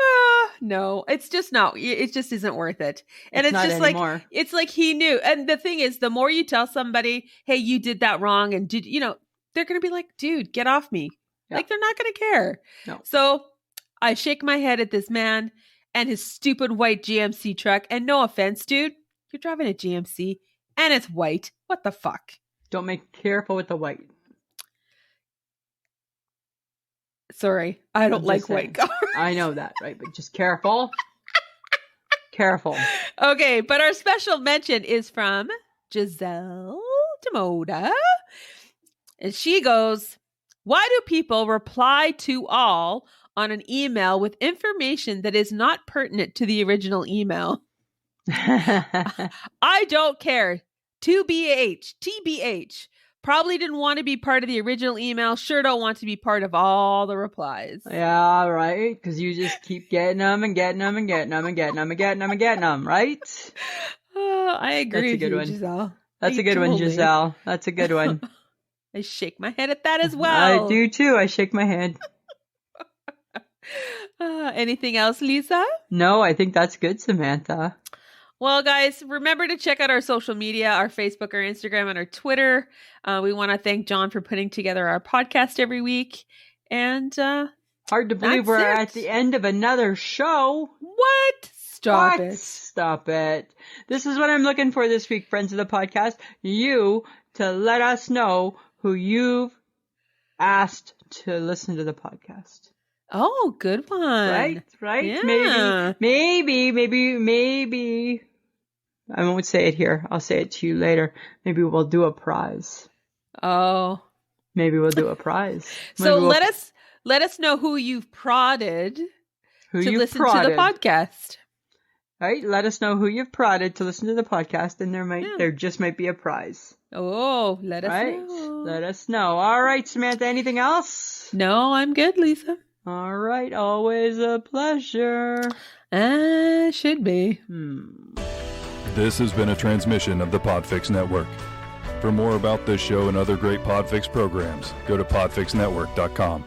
No, it's just not. It just isn't worth it. And it's just anymore. Like, it's like he knew. And the thing is, the more you tell somebody, hey, you did that wrong. And they're going to be like, dude, get off me. Yeah. Like, they're not going to care. No. So I shake my head at this man and his stupid white GMC truck. And no offense, dude, you're driving a GMC and it's white. What the fuck? Don't make careful with the white. Sorry, I don't like white cars. I know that, right? But just careful. Careful. Okay, but our special mention is from Giselle Demoda. And she goes, why do people reply to all on an email with information that is not pertinent to the original email? I don't care. TBH. Probably didn't want to be part of the original email. Sure don't want to be part of all the replies. Yeah, right. Because you just keep getting them and getting them and getting them and getting them and getting them and getting them, right? I agree with you, Giselle. That's a good one, Giselle. That's a good one. I shake my head at that as well. I do too. I shake my head. Anything else, Lisa? No, I think that's good, Samantha. Well, guys, remember to check out our social media, our Facebook, our Instagram, and our Twitter. We want to thank John for putting together our podcast every week. And hard to believe we're at the end of another show. What? Stop it. Stop it. This is what I'm looking for this week, friends of the podcast. You to let us know who you've asked to listen to the podcast. Oh, good one. Right? Yeah. Maybe. I won't say it here. I'll say it to you later. Maybe we'll do a prize. Oh. Maybe we'll do a prize. So let us know who you've prodded to listen to the podcast. Right? Let us know who you've prodded to listen to the podcast, and there just might be a prize. Oh, let us know. Let us know. All right, Samantha, anything else? No, I'm good, Lisa. All right, always a pleasure. Should be. This has been a transmission of the Podfix Network. For more about this show and other great Podfix programs, go to podfixnetwork.com.